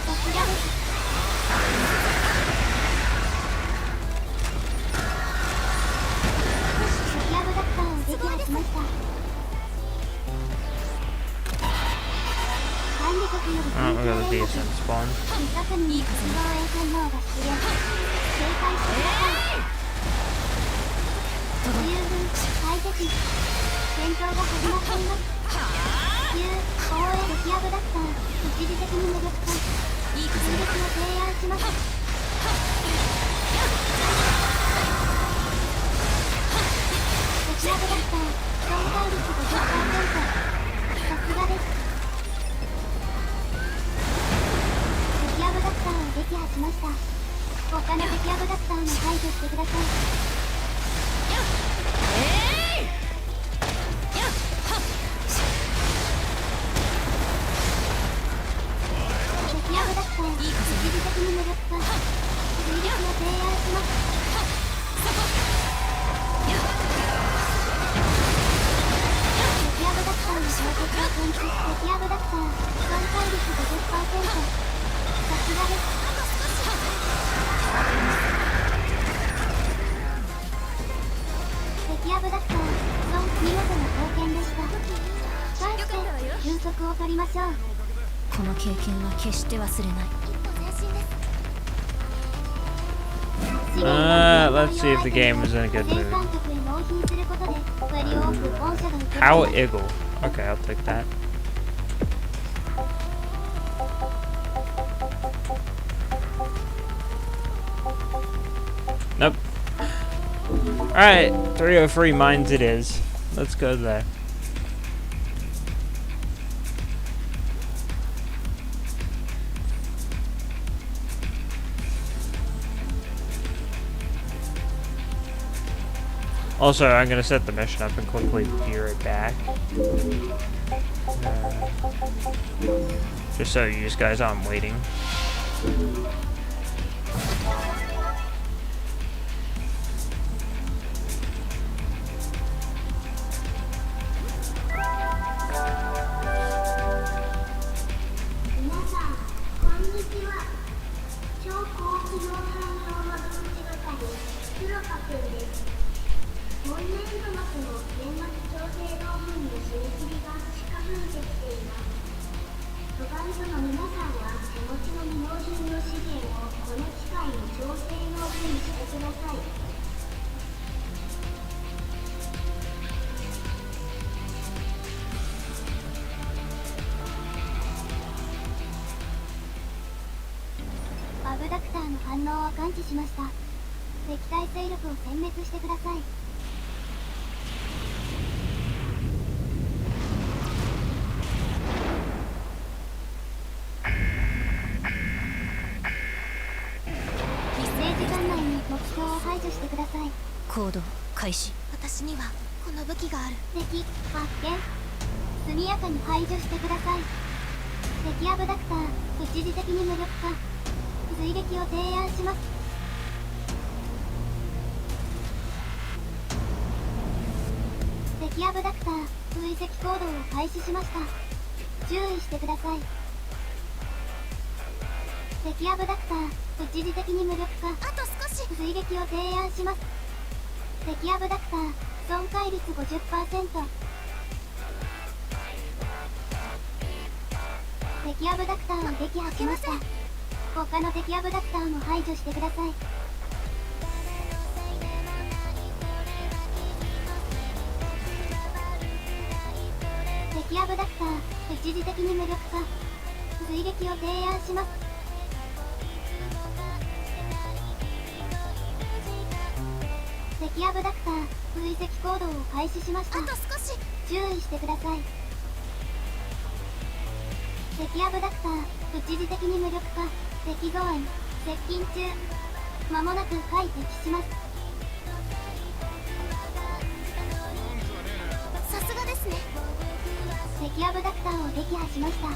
さすがです。 撃破しました。管理局より緊急連絡。近くにいい活動衛星網が出現。警戒してください。十分快適。戦闘が始まっています。旧防衛敵アブダクター一時的に無力化。追撃を提案します。 敵アブダクター損壊率 50%。さすがです。敵アブダクターを撃破しました。他の敵アブダクターも排除してください。敵アブダクター一時的に無力化。追撃を提案します。 敵アブダクターの衝撃を検知。敵アブダクター損壊率 50%。さすがです。敵アブダクター見事な貢献でした。返して休息を取りましょう。この経験は決して忘れない。 Let's see if the game is in a good mood. How Eagle. Okay, I'll take that. Nope. Alright, 303 mines it is. Let's go there. Also, I'm gonna set the mission up and quickly be right back. Just so you guys aren't waiting. 本年度末の年末調整論文の締め切りが近づいてきています。トバイトの皆さんは手持ちの未納品の資源をこの機会に調整用にしてください。アブダクターの反応を感知しました。敵対勢力を殲滅してください。0時間内に目標を排除してください。行動開始。私にはこの武器がある。敵発見。速やかに排除してください。敵アブダクター一時的に無力化。追撃を提案します。敵アブダクター追跡行動を開始しました。注意してください。敵アブダクター一時的に無力化。あと少し。追撃を提案します。敵アブダクター損壊率 50%。 敵アブダクターを撃破しました。他の敵アブダクターも排除してください。敵アブダクター一時的に無力化。追撃を提案します。敵アブダクター追跡行動を開始しました。あと少し。注意してください。敵アブダクター一時的に無力化。敵ゾーン接近中。間もなく開敵します。さすがですね。敵アブダクターを撃破しました。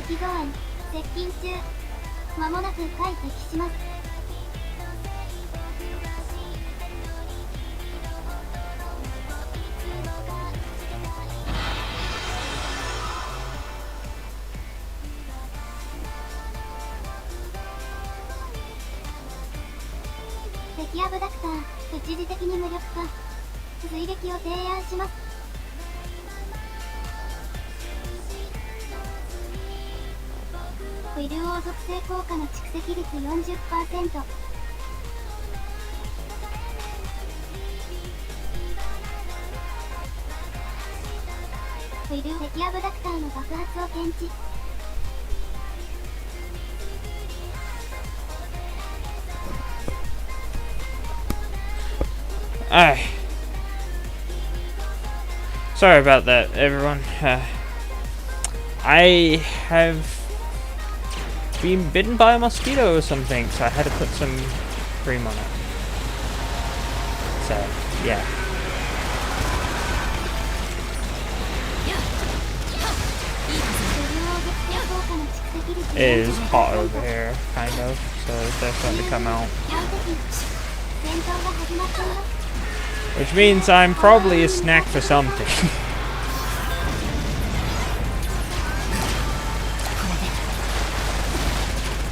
敵ゾーン接近中。間もなく開敵します。敵アブダクター一時的に無力化。追撃を提案します。ウィルオー属性効果の蓄積率 40%。 ウィル敵アブダクターの爆発を検知。Sorry about that, everyone. I have been bitten by a mosquito or something, so I had to put some cream on it. So, yeah. It is hot over here, kind of, so they're starting to come out. Which means I'm probably a snack for something.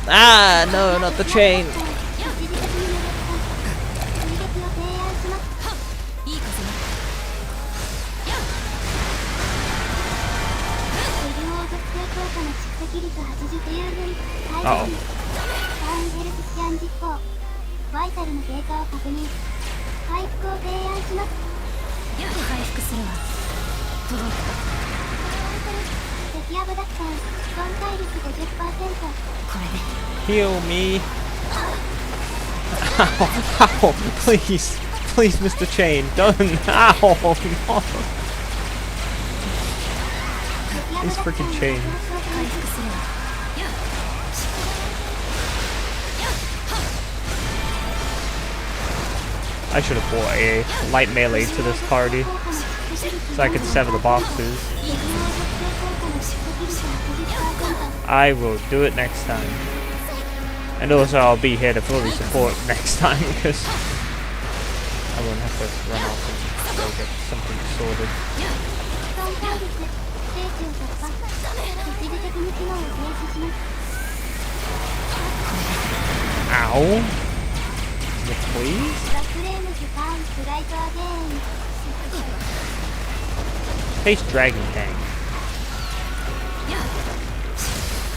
Ah, no, not the chain. Uh-oh. バイタルの低下を確認。回復を提案します。よく回復するわ。届いた。敵アブダクター損壊率 50%。 これで Heal me. Ow, ow, please, please, Mr. Chain, don't. Ow, no. 敵 These freaking chains. 回復するわ I should have bought a light melee to this party so I could sever the boxes. I will do it next time. And also I'll be here to fully support next time because I won't have to run off and go get something sorted. 一時的に機能を停止します Ow! Please? バックレームズターンフライトアゲーン Face Dragon Tank.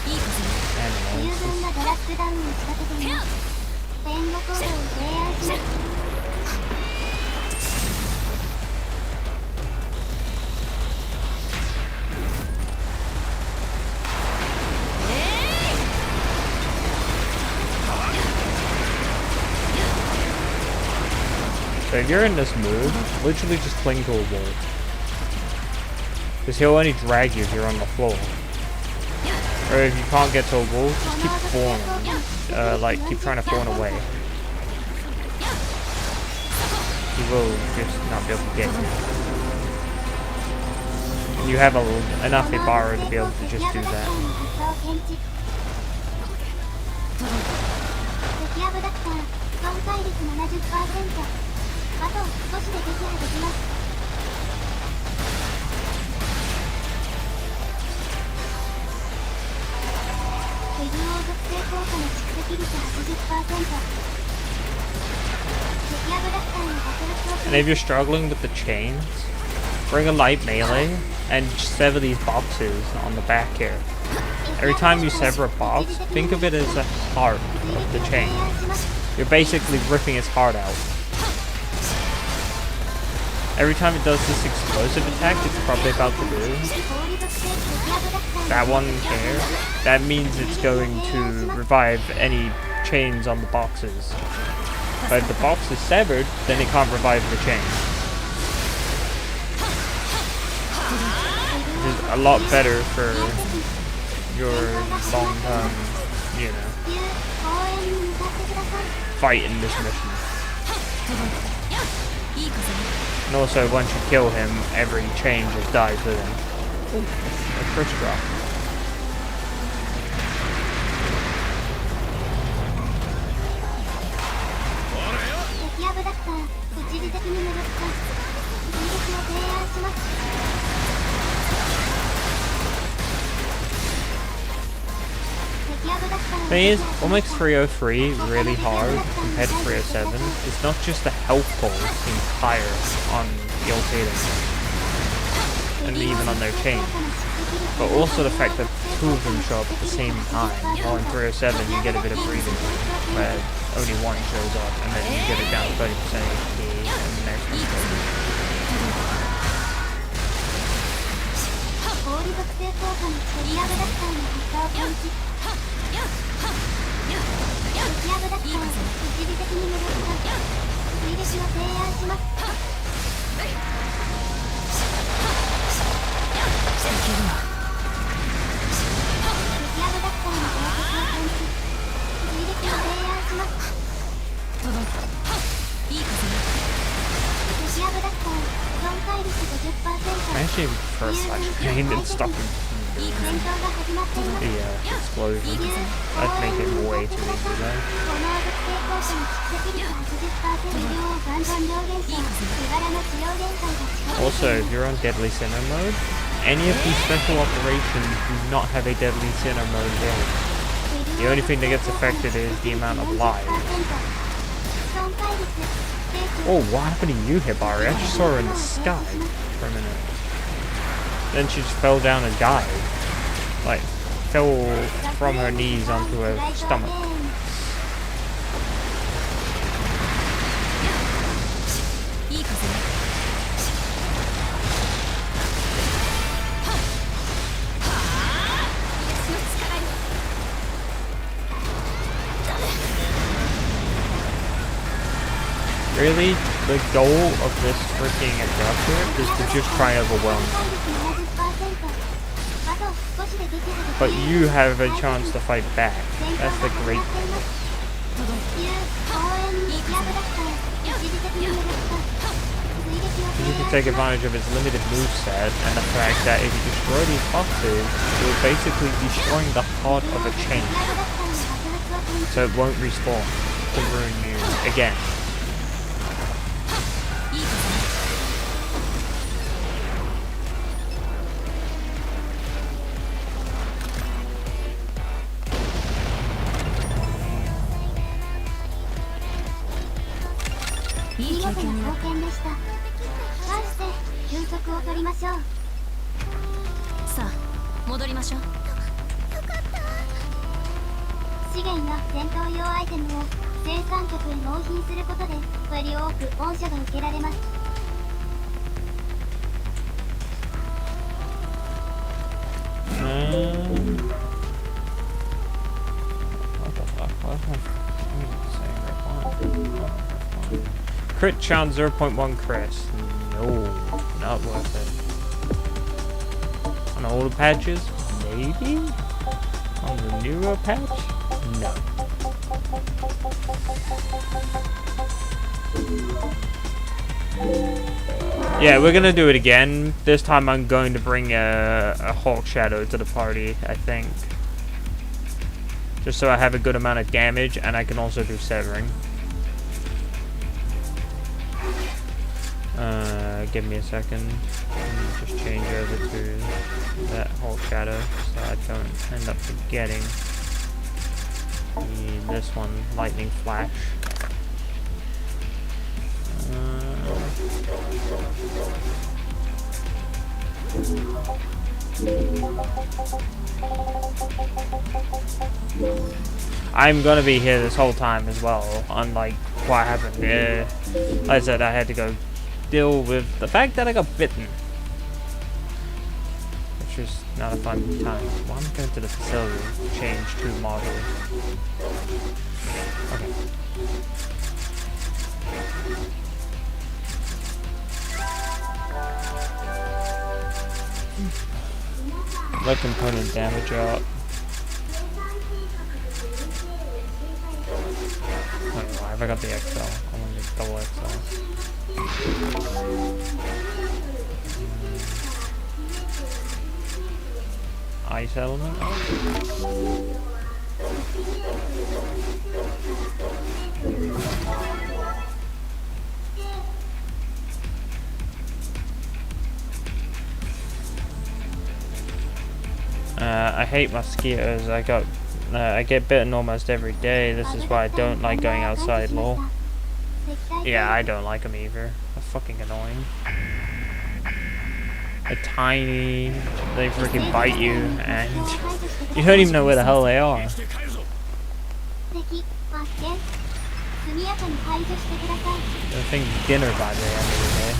いい風十分なドラッグダウンを仕掛けています援護行動を提案します So if you're in this mood, literally just cling to a wall. Because he'll only drag you if you're on the floor. Or if you can't get to a wall, just keep falling. Like, keep trying to fall away. He will just not be able to get you. You have enough Ibarra to be able to just do that. 敵アブダクター損壊率 70%あと少しで撃破できます手銃王属性効果の蓄積率 80%敵アブダクターの爆発を And if you're struggling with the chains, bring a light melee and sever these boxes on the back here. Every time you sever a box, think of it as a heart of the chain. You're basically ripping its heart out. Every time it does this explosive attack, it's probably about to do that one there. That means it's going to revive any chains on the boxes. But if the box is severed, then it can't revive the chain. Which is a lot better for your long-term, you know, fight in this mission. And also, once you kill him, every chain just dies with him. Ooh, a first drop. Thing is, what makes 303 really hard compared to 307 is not just the health pool being higher on the Oltatum and even on their chain, but also the fact that two of them show up at the same time. While in 307 you get a bit of breathing room where only one shows up and then you get it down to 30% HP and the next one goes. I actually prefer Flash Pain and stopping the explosion. That'd make it way too easy though. Also, if you're on Deadly Sinner mode, any of these special operations do not have a Deadly Sinner mode build. The only thing that gets affected is the amount of lives. Oh, what happened to you, Hibari? I just saw her in the sky for a minute. Then she just fell down and died. Like, fell from her knees onto her stomach. Really, the goal of this freaking adapter is to just try and overwhelm them. But you have a chance to fight back. That's the great thing. You need to take advantage of his limited moveset and the fact that if you destroy these boxes, you're basically destroying the heart of a chain. So it won't respawn to ruin you again. Crit chance 0.1 crit. No, not worth it. On older patches, maybe? On the newer patch? No. Yeah, we're gonna do it again. This time I'm going to bring a Hawk Shadow to the party, I think. Just so I have a good amount of damage and I can also do severing. Give me a second. Just change over to that whole shadow so I don't end up forgetting. This one, lightning flash. I'm gonna be here this whole time as well, unlike what happened. Like I said, I had to go deal with the fact that I got bitten, which is not a fun time. Well, I'm going to the facility to change to modules. Okay. Let component damage up. Wait, why have I got the XL? I want to get double XL. Ice element. I hate mosquitoes. I get bitten almost every day. This is why I don't like going outside, lol. Yeah, I don't like them either. They're fucking annoying. They're tiny, they freaking bite you, and you don't even know where the hell they are. I think dinner by the end of the day.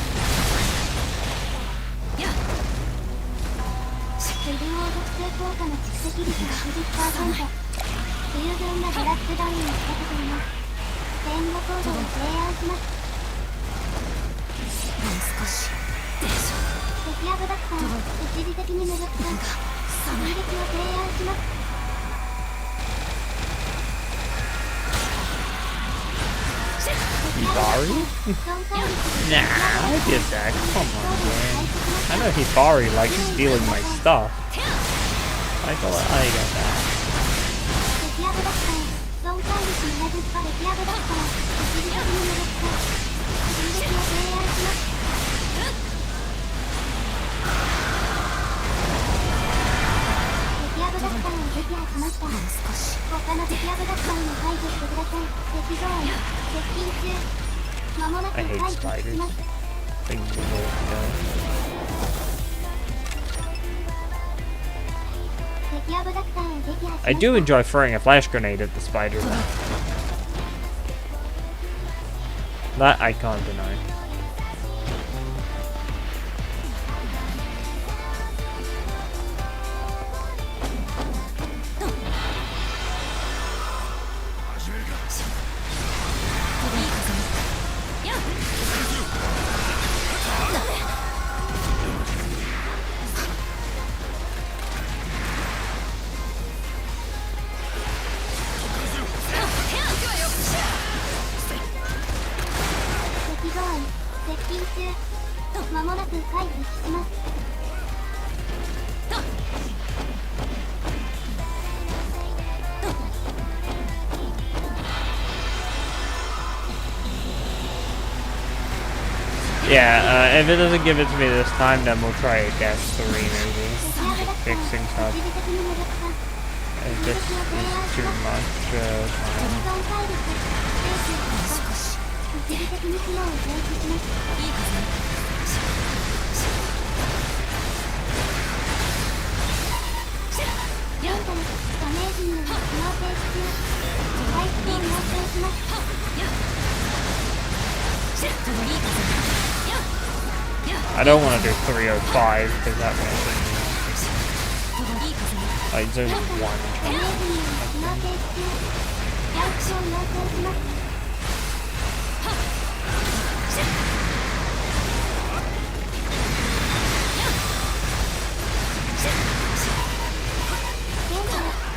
Hibari? Nah, I did that. Come on, man. I know Hibari likes stealing my stuff. I got that. I hate spiders. I do enjoy throwing a flash grenade at the spider though. That I can't deny. Yeah, if it doesn't give it to me this time, then we'll try a guess 3 maybe. Fixing stuff. It just is too much time. 一時的に機能を停止します。いいかぜ。現在、ダメージによる機能停止中。回復を要請します。I don't want to do 305 because that won't bring me up. Like zone 1. ダメージによる機能停止中。回復を要請します。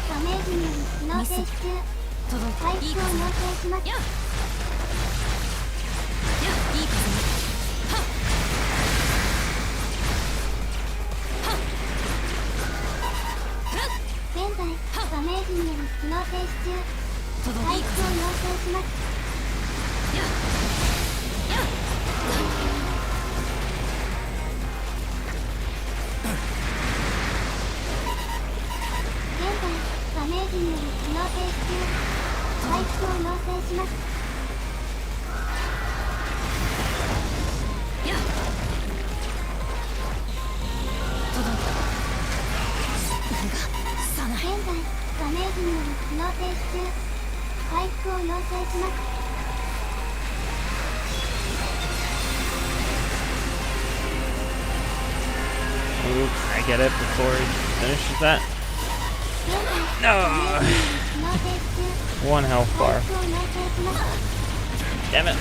ダメージによる機能停止中。回復を要請します。現在、ダメージによる機能停止中。回復を要請します。 ダメージによる機能停止中。回復を要請します。現在、ダメージによる機能停止中。回復を要請します。 Oop, I get it before he finishes that. No! 1 health bar. Damn it.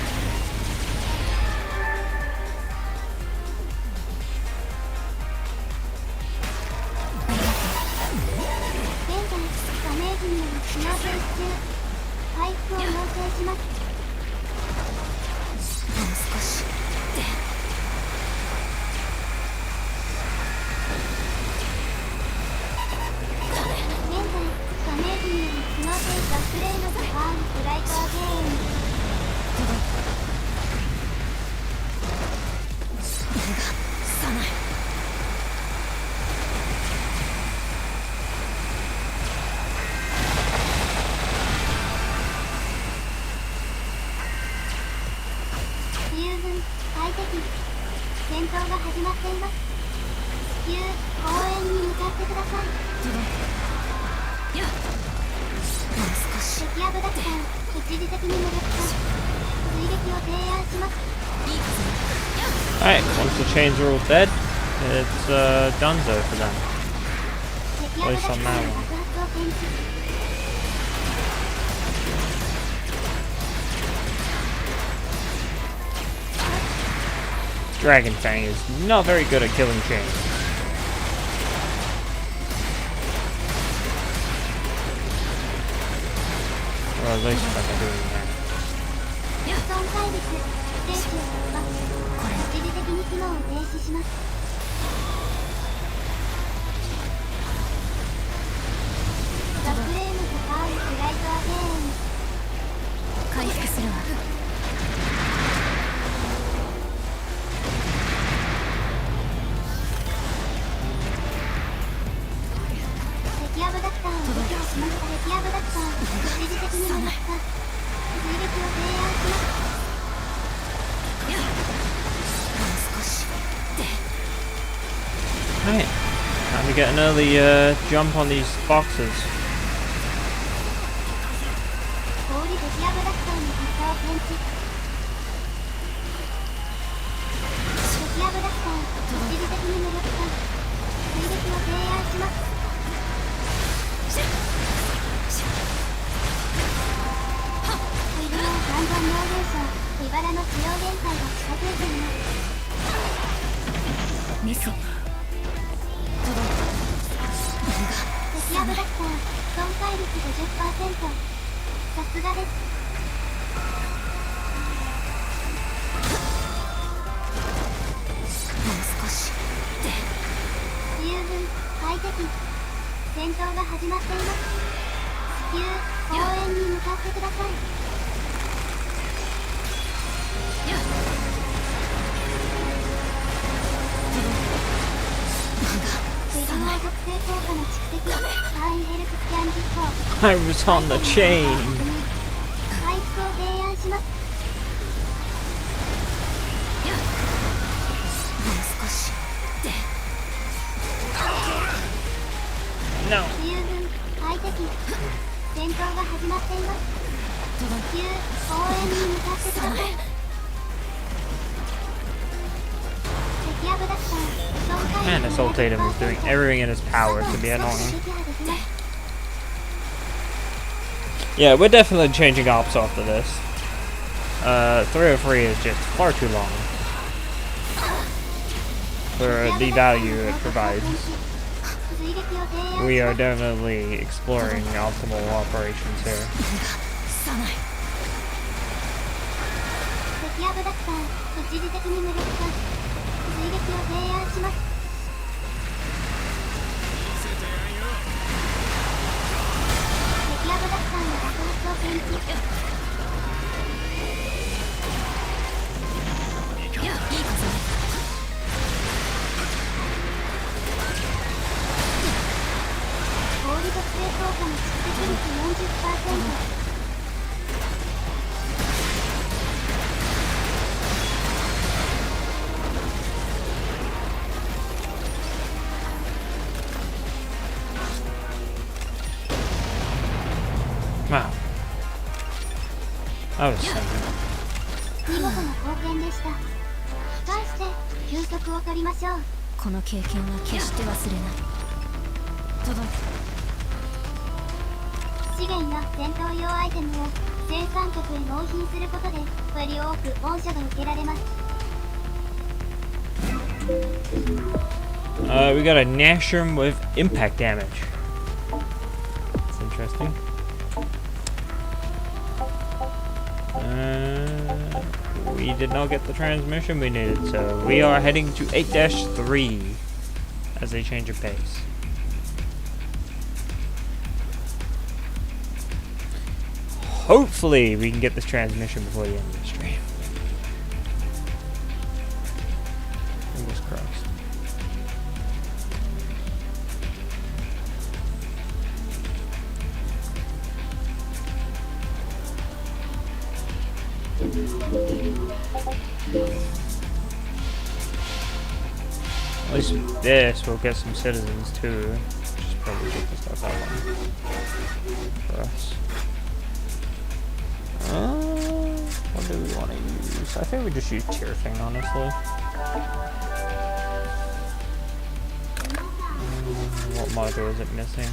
Alright, once the chains are all dead, it's donezo for them. At least on that one. Dragon Fang is not very good at killing chains. Or at least I'm doing that. 一時的に機能を停止します。ザ・フレームとカール・フライト・アゲーン。回復するわ。敵アブダクターを除去しました。敵アブダクターを一時的に無力化。追撃を提案します。 Right, time to get an early jump on these boxes. I was on the chain. No. 戦闘が始まっています。急応援に向かってください。敵アブダクター、 Man, this Oltatum is doing everything in his power to be annoying. Yeah, we're definitely changing ops after this. 303 is just far too long for the value it provides. We are definitely exploring optimal operations here. 敵アブダクター、一時的に無力化、追撃を提案します。敵アブダクターの爆発を検知。いい風。氷特性効果の蓄積率 40%。 Wow. I was thinking. 見事な貢献でした。返して休息を取りましょう。この経験は決して忘れない。届い資源や戦闘用アイテムを生産国へ納品することでより多く恩赦が受けられます。 We got a Nashroom with impact damage. That's interesting. We did not get the transmission we needed, so we are heading to 8-3 as a change of pace. Hopefully we can get this transmission before the end of the stream. Fingers crossed. At least with this, we'll get some citizens too. Which is probably good to start that one for us. What do we want to use? I think we just use tier thing, honestly. What module is it missing?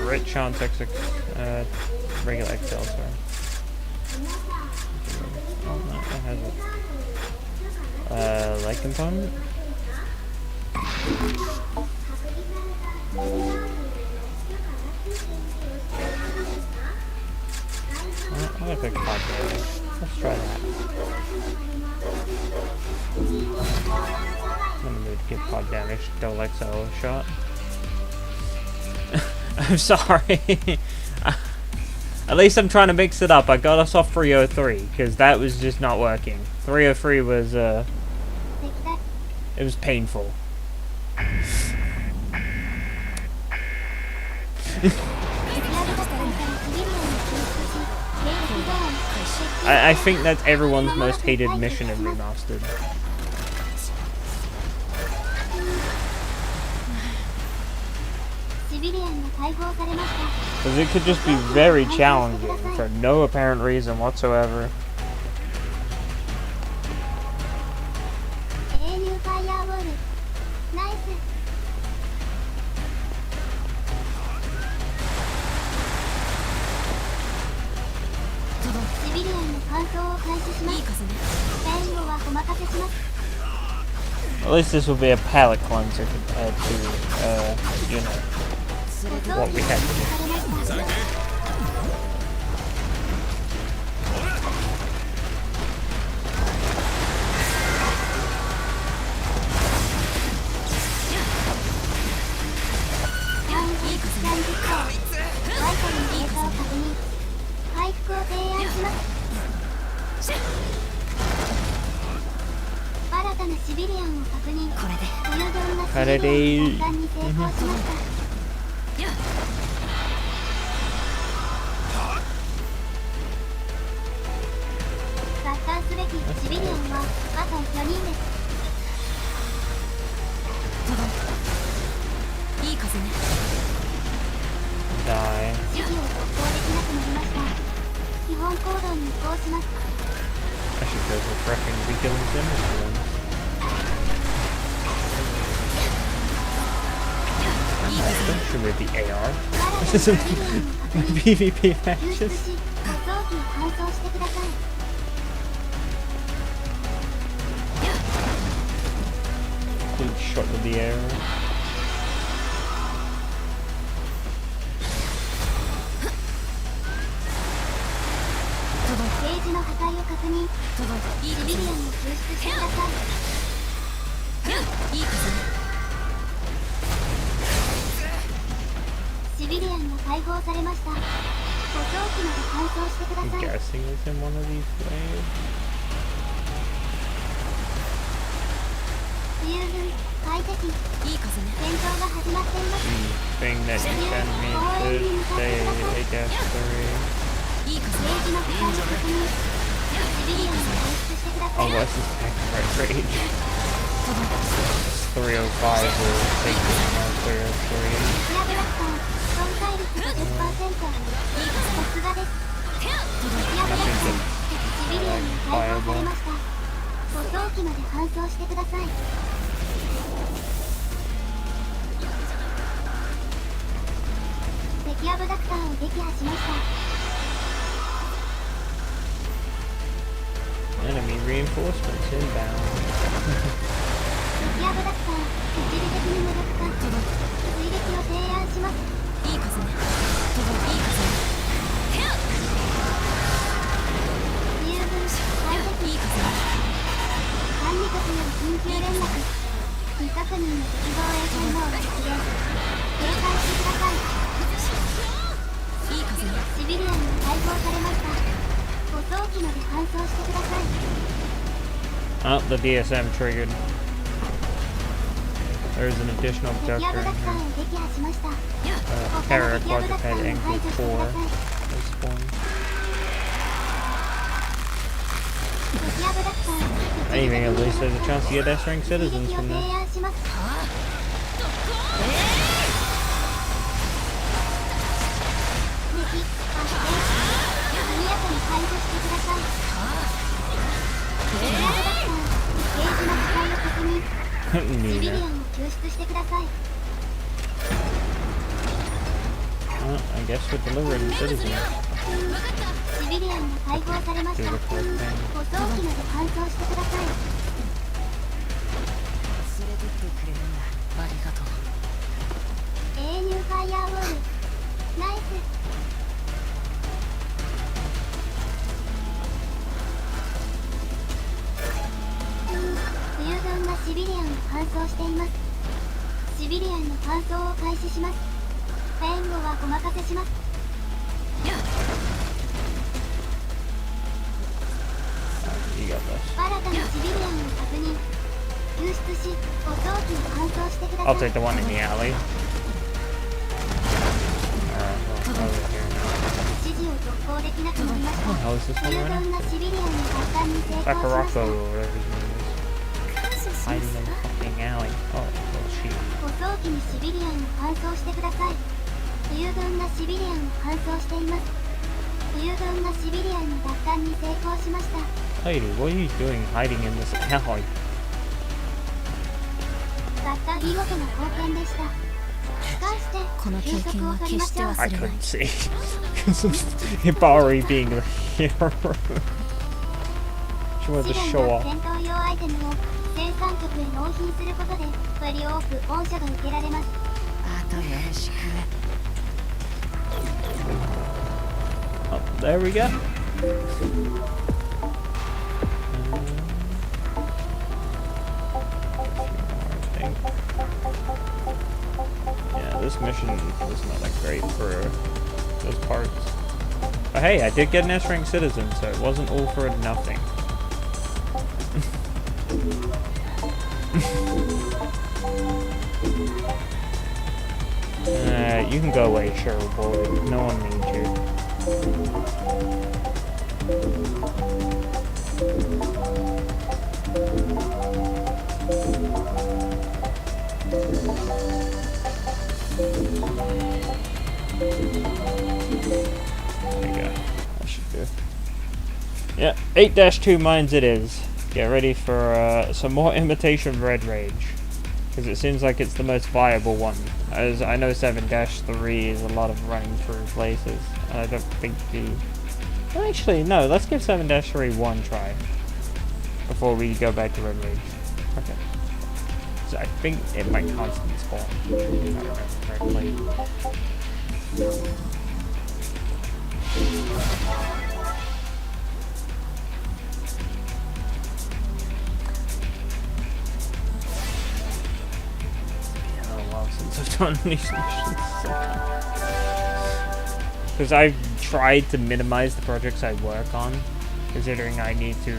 Rich on toxic, regular XL, sorry. Oh no, it has it. Light component? I'm gonna pick pod damage. Let's try that. I'm gonna move to give pod damage double XL a shot. I'm sorry. At least I'm trying to mix it up. I got us off 303 because that was just not working. 303 was it was painful. I think that's everyone's most hated mission in Remastered. Because it could just be very challenging for no apparent reason whatsoever. At least this will be a palate cleanser compared to, you know, what we had to do. 新たなシビリアンを確認。これで冬軍がシビリアンの奪還に成功しました。奪還すべきシビリアンはあと4人です。いい風ね。Die. 指示を続行できなくなりました。基本行動に移行します。I should go for freaking rekilling them. Should with the AR. This isn't PvP matches. 補送機を搬送してください。Good shot with the AR. ゲージの破壊を確認。シビリアンを救出してください。いい風ね。シビリアンが解放されました。補送機まで搬送してくだ I'm さい。 guessing it's in one of these waves. 冬軍快適。いい風ね。戦闘が始まっています。 Thing that you send me to say I guess いいゲ風ね。ージの破壊を確認。シビリアンを救出してくだ 3. さ Oh, い。 what's this right rage? 305 will take this one clear of 3. エアブラスター損壊率 50%。さすがです。エアブラスターシビリアンに解放されました。補送機まで搬送してください。敵アブダクターを撃破しました。 Enemy reinforcements inbound. 敵アブダクター一時的に無力化。追撃を提案します。いい風ね。いい風ね。冬軍快適。いい風ね。管理局より緊急連絡。未確認の敵防衛線路を実現。警戒してください。いい風ね。シビリアンが解放されました。補送機まで搬送してください。 Oh, the DSM triggered. There's an additional 敵ア objector ブ in ダクター here. を撃破しました。 Para quadruped ankle 4 is spawned. 敵アブダクター I even at least there's a chance to get S rank citizens 追撃を from 提 this. 案します。敵発生。速やかに排除してください。敵アブダクターゲージの破壊を確認。シビリアン Nina. を救出してください。 Well, I guess we're delivering citizens. シビリアンが解放されまし Do た。 the correct thing. 補送機まで搬送してください。ありがとう。英雄ファイヤーウォールナイス。冬軍がシビリアンを搬送しています。シビリアンの搬送を開始します。援護はお任せします。You got this. 新たなシビリアンを確認。救出し補送機を搬送してくださ I'll い。 take the one in the alley. Alright, well, over here now. 指示を続行できなくなりました。 How is this 冬 one 軍 running? がシビリアンの奪還に成功しま Bakarako した。 or whatever his name is. Hiding in the fucking alley. Oh, well, she. 補送機にシビリアンを搬送してください。冬軍がシビリアンを搬送しています。冬軍がシビリアンの奪還に成功しました。 Lady, what are you doing hiding in this alley? 奪還見事な貢献でした。返してこの経験は決して忘 I れない。 couldn't see. Because of Hibari being the hero. She wanted to シ show ガン off. が戦闘用アイテムを生産局へ納品することでより多く恩赦が受けられます。あとよろしく。 Oh, there we go. Yeah, this mission was not that great for those parts. But hey, I did get an S rank citizen, so it wasn't all for nothing. You can go away, Cheryl boy. No one needs you. There you go. That should do. Yeah, 8-2 mines it is. Get ready for some more Imitation Red Rage. Because it seems like it's the most viable one. As I know 7-3 is a lot of running through places. I don't think the... Well, actually, no, let's give 7-3 one try. Before we go back to Red Rage. Okay. So I think it might constant spawn. If I remember correctly. Since I've done these missions. Because I've tried to minimize the projects I work on, considering I need to,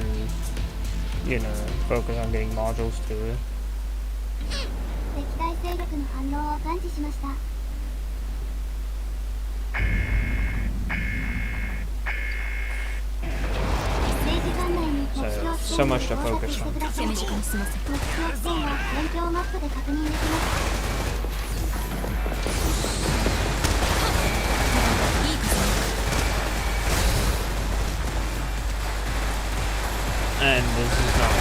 you know, focus on getting modules too. So much to focus on. And this is not,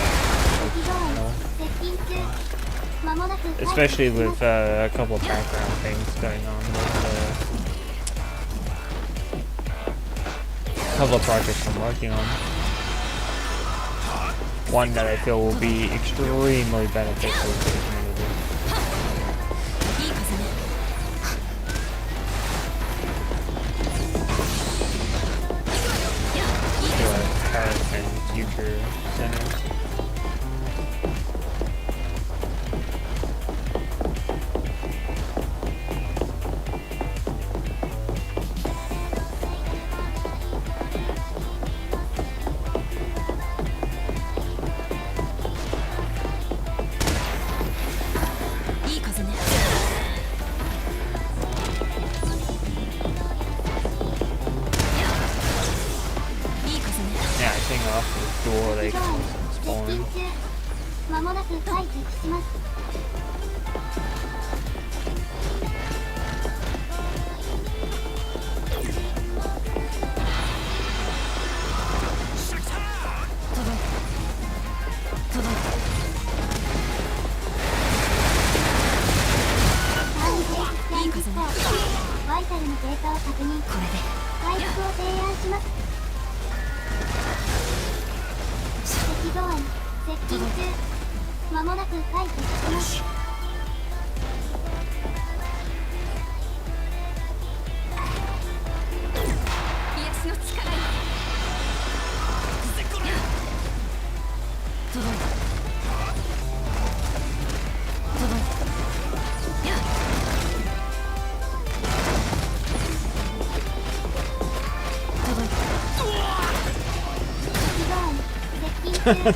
especially with a couple of background things going on with a couple of projects I'm working on. One that I feel will be extremely beneficial to the community. To our current and future centers. Off the door they can spawn.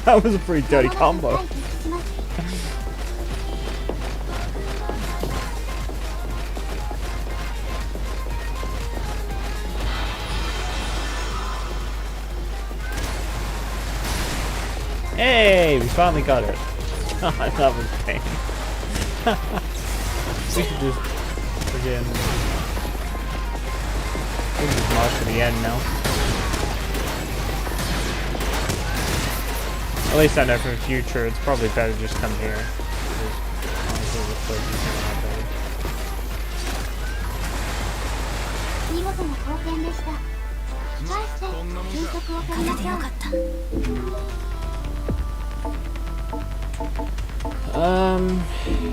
That was a pretty dirty combo. Hey, we finally got it. God, that was pain. We should just again. We can just march to the end now. At least I know for the future it's probably better to just come here. Honestly, the place is gonna have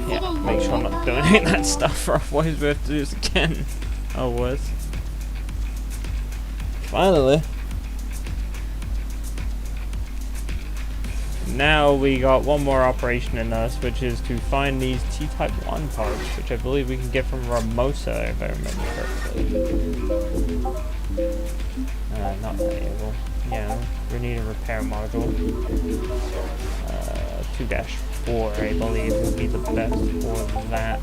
yeah, make sure I'm not doing that stuff, or otherwise we have to do this again. Oh, what? Finally. Now we got one more operation in us, which is to find these T-Type 1 parts, which I believe we can get from Ramosa, if I remember correctly. Not valuable. Yeah, we need a repair module. 2-4, I believe, would be the best for that.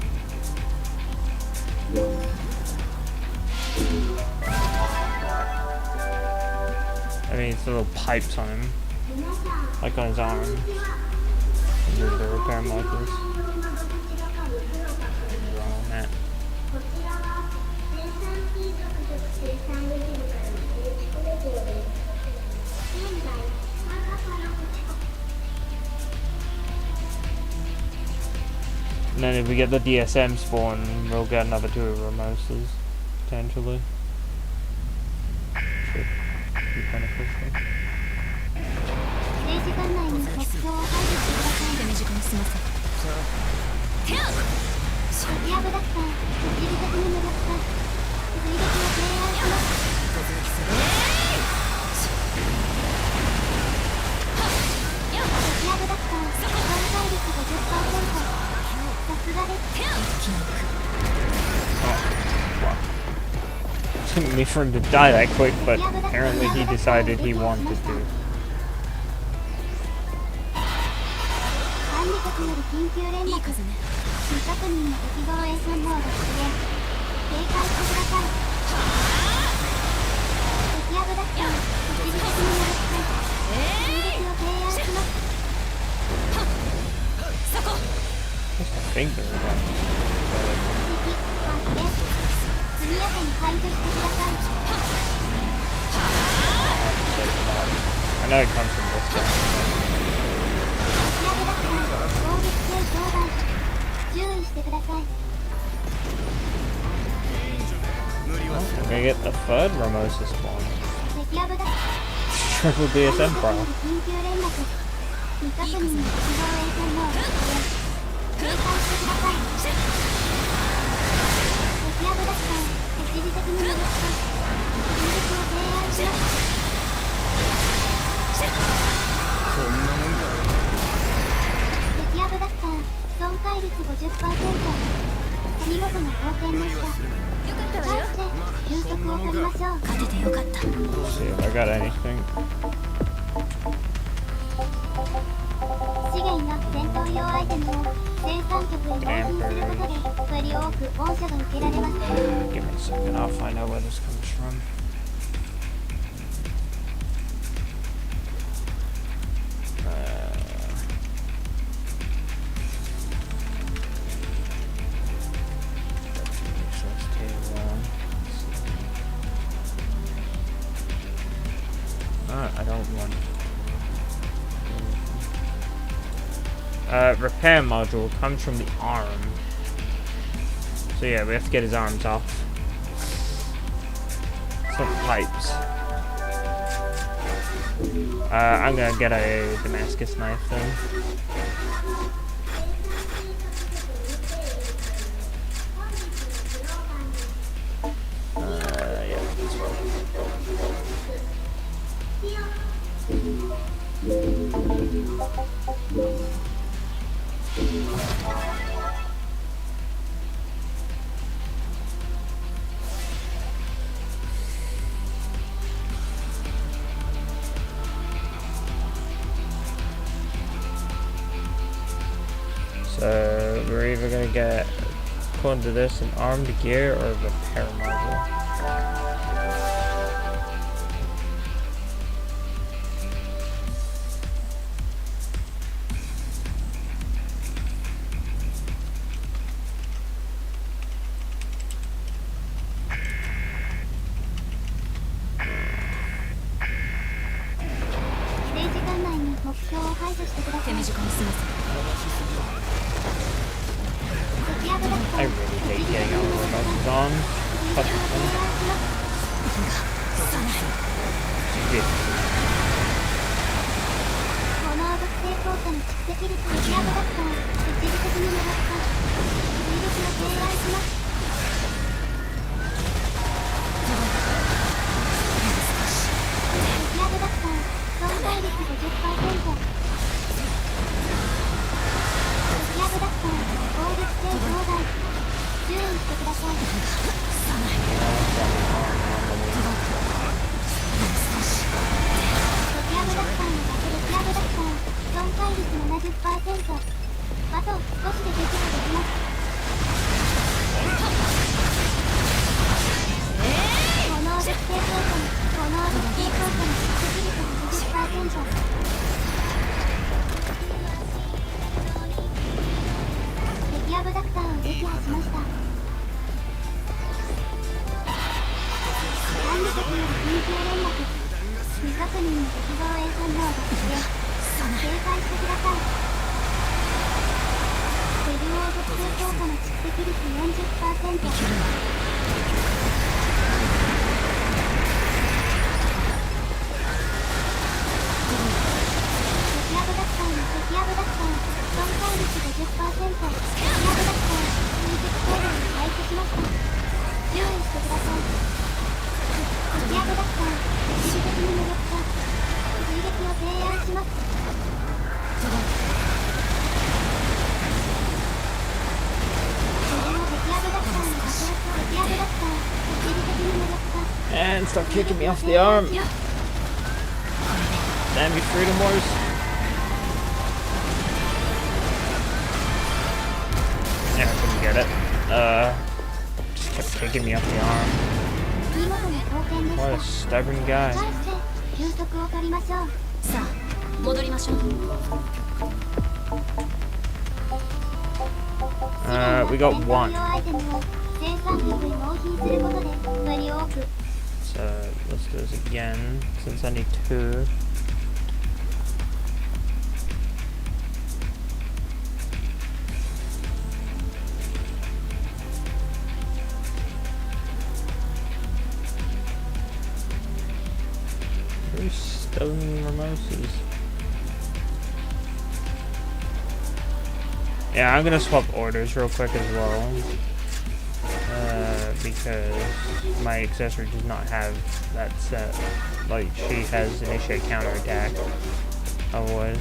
the little pipes on him, like on his arms. And there's the repair modules. Wrong on that. And then if we get the DSM spawn, we'll get another 2 Remasters, potentially. Should be beneficial. 0時間内に目標を排除してください。手短に済ませ手を敵やぶだった一時的に戻った追撃を提案します。突撃する敵やぶだった損壊率 50%。 さすがです。 Didn't mean for him to die that quick, but apparently he decided he wanted to. 管理局より緊急連絡。未確認の敵防衛信号が出現。警戒してください。敵やぶだった一時的に戻って追撃を提案します。 Just a finger. 敵発見。速やかに排除してください。 I know it comes from this guy. 敵やぶだった攻撃性障害。注意してください。 Well, we're gonna get the third Ramosa spawn. 敵やぶだった Triple DSM 緊 pro. 急連絡。未確認の敵防衛信号が出現。警戒してください。敵やぶだった一時的に戻った追撃を提案します。敵やぶだった損壊率 50%。 見事な貢献でした。返して休息を取りましょう。勝ててよかった。 See if I got anything. 資源や戦闘用アイテムを生産局へ納品することでより多く御社が受けられます。 Give me a second, I'll find out where this comes from. I don't want. Repair module comes from the arm. So yeah, we have to get his arms off. Some pipes. I'm gonna get a Damascus knife then. Yeah, this one. So we're either gonna get, according to this, an armed gear or a repair module. I really hate getting all the remotes on. But 人の敵防衛反応が出現。警戒してください。デュオー属性効果の蓄積率 40%。敵アブダクターの敵アブダクター損壊率 50%。敵アブダクター追撃行動に開始しました。注意してください。敵アブダクター一時的に無力化。追撃を提案します。And stop kicking me off the arm. Damn you, Freedom Wars. Yeah, I couldn't get it. Just kept kicking me off the arm. What a stubborn guy. さあ戻りましょう。We got one. So let's do this again since I need two. Where's stone mimosas? Yeah, I'm gonna swap orders real quick as well. Because my accessory does not have that set. Like, she has initiate counterattack. Otherwise.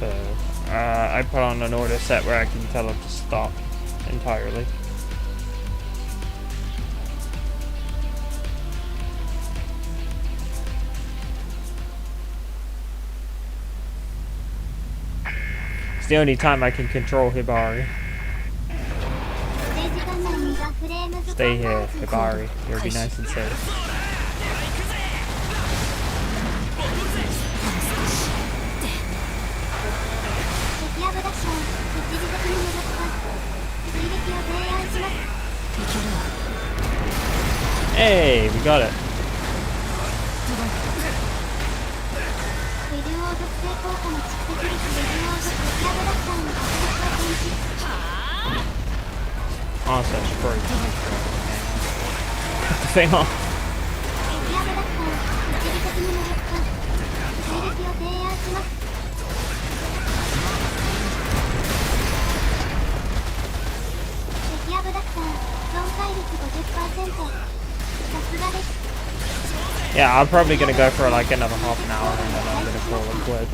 So, I put on an order set where I can tell it to stop entirely. It's the only time I can control Hibari. Stay here, Hibari. You'll be nice and safe. Hey, we got it. Awesome, free. Cut the thing off. Yeah, I'm probably gonna go for like another half an hour and then I'm gonna call it quits.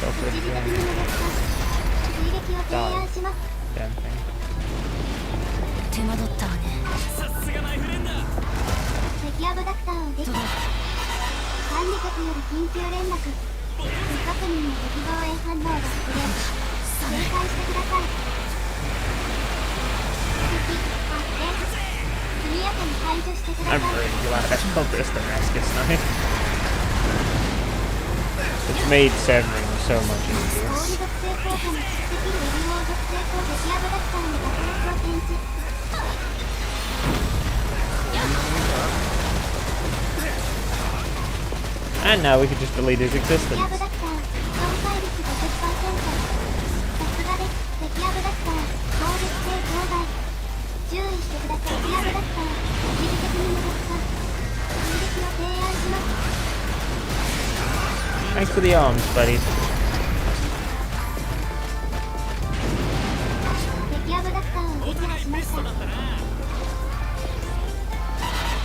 Go for it again. Die. Damn thing. I'm really glad I built this Damascus knife. It's made severing so much easier. And now we can just delete his existence. Thanks for the arms, buddy.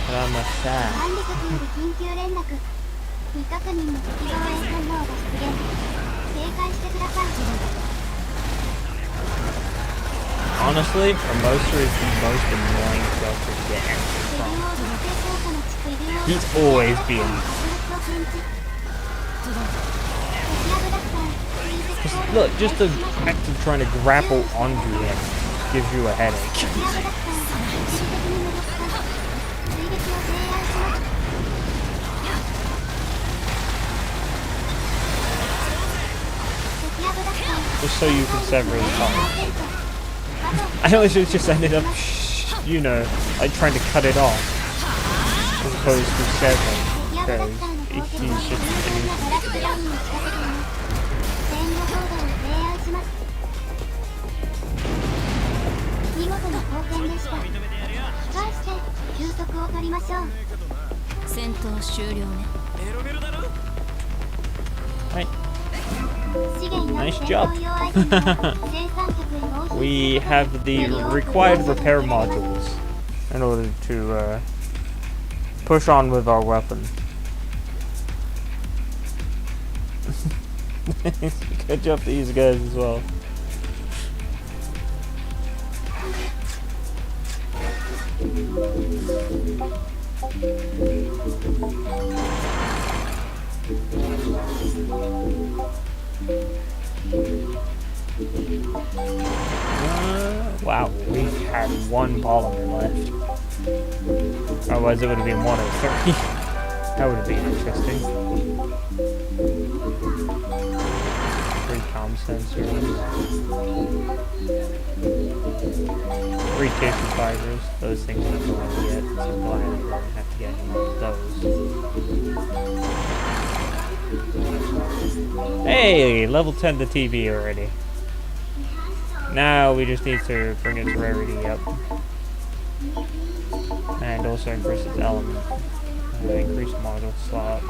But I'm a sad. Honestly, Promoter is the most annoying character to get anything from. He's always being... Look, just the act of trying to grapple onto him gives you a headache. so you can sever his tongue. I always just ended up, you know, like trying to cut it off, as opposed to severing, because he's just an Right. Nice job. We have the required repair modules in order to push on with our weapon. Good job to these guys as well. Wow, we had one polymer left. Otherwise it would have been 1 of 3. That would have been interesting. 3 comm sensors. 3 tissue fibers. Those things are going to get, so I'm glad I don't have to get any of those. Hey! Level 10 the TV already. Now we just need to bring its rarity up. And also increase its element. Increase model slots.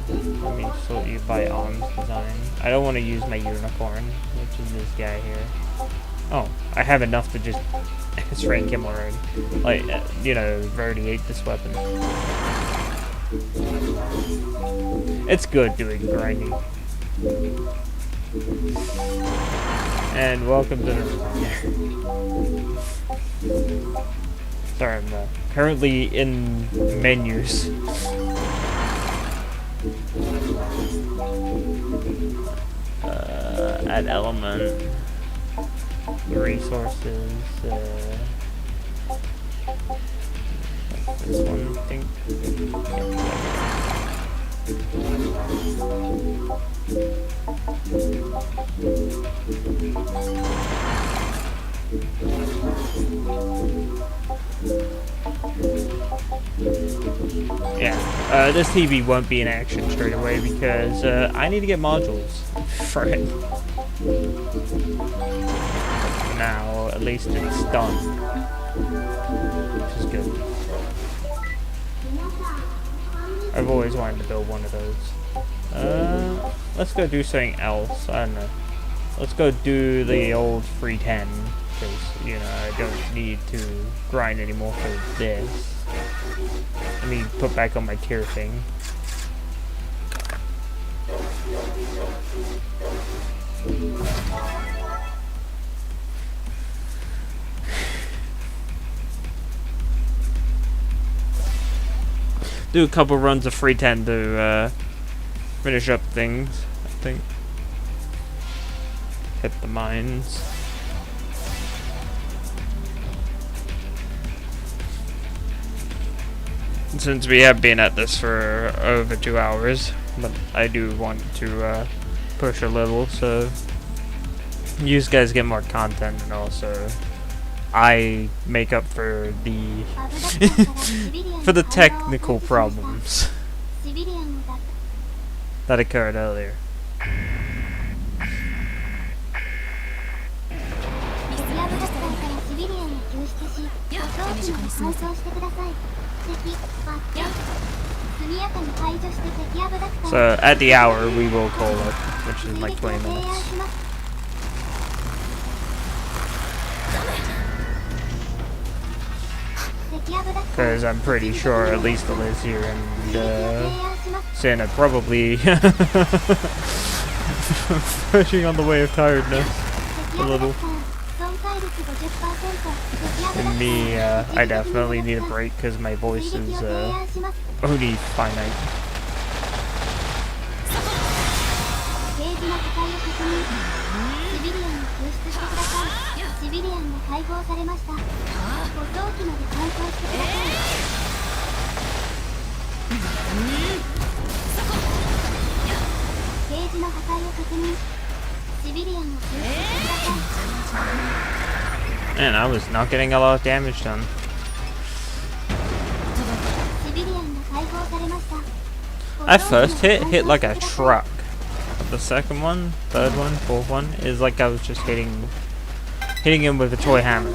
Let me sort you by arms design. I don't want to use my unicorn, which is this guy here. Oh, I have enough to just rank him already. Like, you know, I've already ate this weapon. It's good doing grinding. And welcome to the room. Sorry, I'm currently in menus. Add element. Resources. This one, I think. Yeah, this TV won't be in action straight away because I need to get modules for it. But for now, at least it's done, which is good. I've always wanted to build one of those. Let's go do something else. I don't know. Let's go do the old 310 because, you know, I don't need to grind anymore for this. Let me put back on my tier thing. Do a couple runs of 310 to finish up things, I think. Hit the mines. Since we have been at this for over 2 hours, but I do want to push a little, so you guys get more content, and also I make up for the for the technical problems that occurred earlier. So at the hour we will call it, which is like 20 minutes. Because I'm pretty sure at least Liz here and Santa probably pushing on the way of tiredness a little. And me, I definitely need a break because my voice is only finite. ゲージの破壊を確認。シビリアンを救出してください。 Man, I was not getting a lot of damage done. シビリアンが解放されました。 That first hit like a truck. The second one, third one, fourth one is like I was just hitting him with a toy hammer.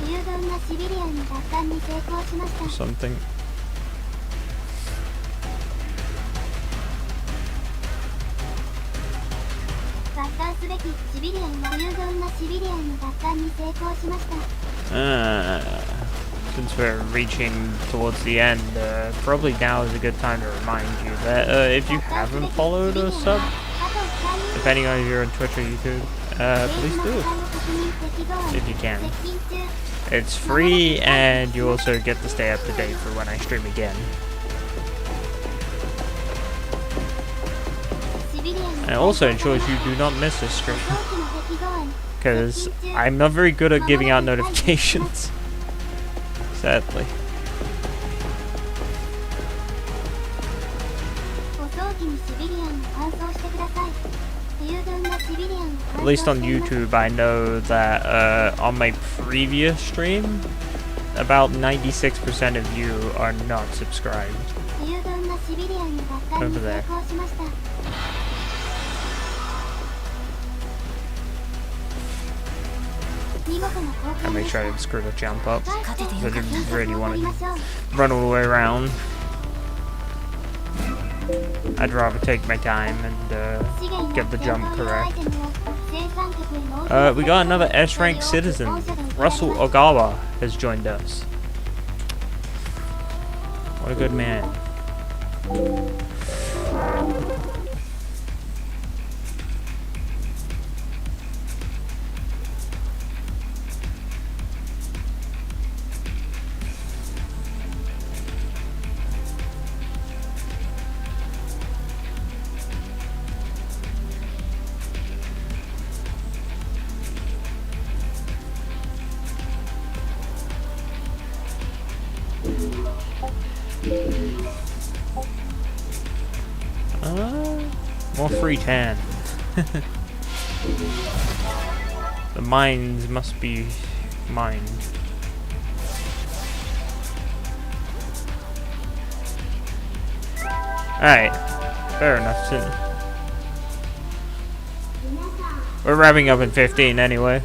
有言なシビリアンの奪還に成功しました。 Something. Since we're reaching towards the end, probably now is a good time to remind you that if you haven't followed or sub, depending on if you're on Twitch or YouTube, please do, if you can. It's free, and you also get to stay up to date for when I stream again. And it also ensures you do not miss a stream, because I'm not very good at giving out notifications, sadly. At least on YouTube, I know that on my previous stream, about 96% of you are not subscribed. Over there. I make sure I didn't screw the jump up. I didn't really want to run all the way around. I'd rather take my time and get the jump correct. We got another S-rank citizen. Russell Ogawa has joined us. What a good man. More free tan. The mines must be mined. Alright, fair enough. We're wrapping up in 15 anyway.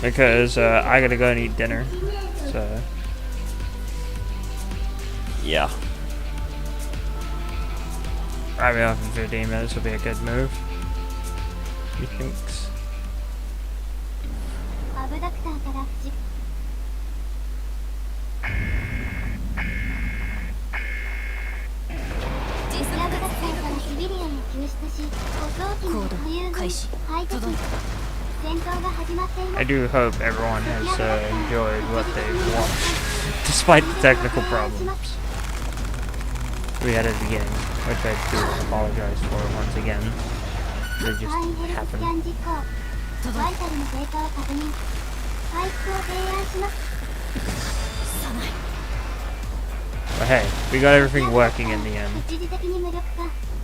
Because I gotta go and eat dinner. So yeah. Wrapping up in 15 minutes will be a good move. He thinks. I do hope everyone has enjoyed what they've watched, despite the technical problems we had at the beginning, which I do apologize for once again. They just happened. But hey, we got everything working in the end.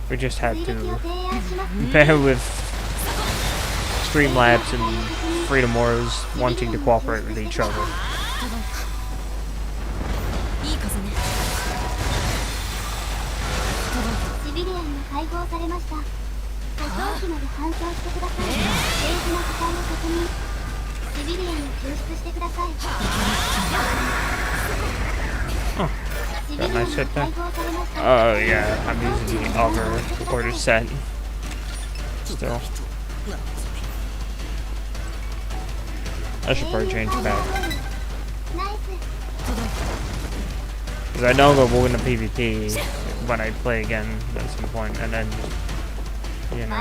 We just had to bear with Streamlabs and Freedom Wars wanting to cooperate with each other. Oh, got a nice hit there. Oh yeah, I'm using the other quarter set still. I should probably change back. Because I know I'll go into PvP when I play again at some point, and then, you know.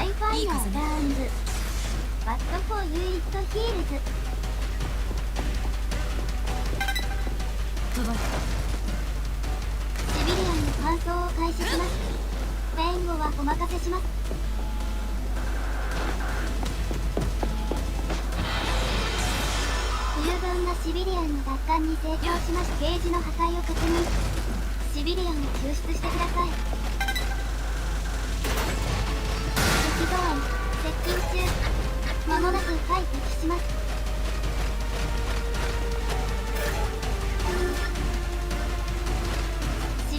なシビリアンの奪還に成功しました。ゲージの破壊を確認。シビリアンを救出してください。敵ドアに接近中。間もなく回避します。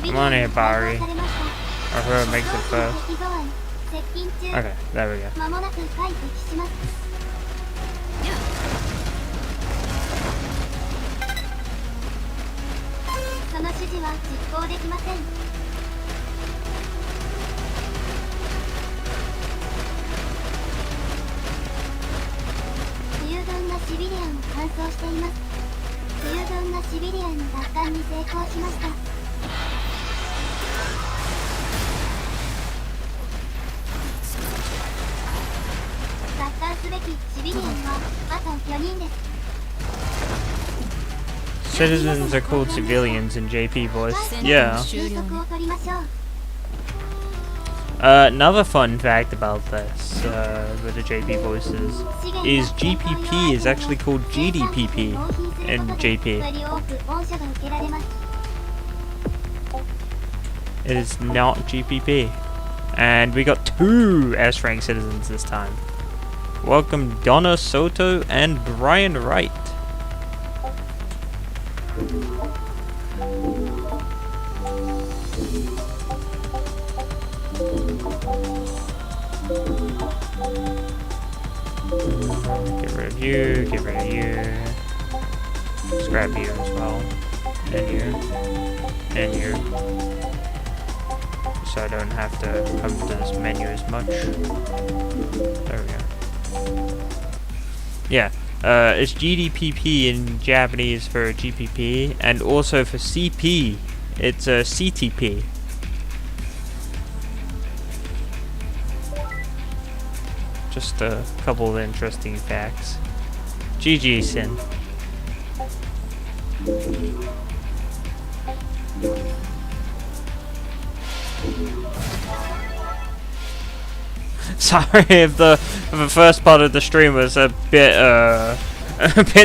Come on here, Barry. Or whoever makes it first. 敵ドアに接近中。 Okay, there we go. 間もなく回避します。その指示は実行できません。有軍がシビリアンを搬送しています。有軍がシビリアンの奪還に成功しました。奪還すべきシビリアンはあと4人です。 Citizens are called civilians in JP voice. Yeah. 休息を取りましょう。 Another fun fact about this, with the JP voices, is GPP is actually called GDPP in JP. It is not GPP. And we got 2 S-rank citizens this time. Welcome Donna Soto and Brian Wright. Get rid of you, get rid of you. Let's grab you as well. And you. And you. So I don't have to come to this menu as much. There we go. Yeah. It's GDPP in Japanese for GPP, and also for CP, it's CTP. Just a couple of interesting facts. GG, Sin. Sorry if the first part of the stream was a bit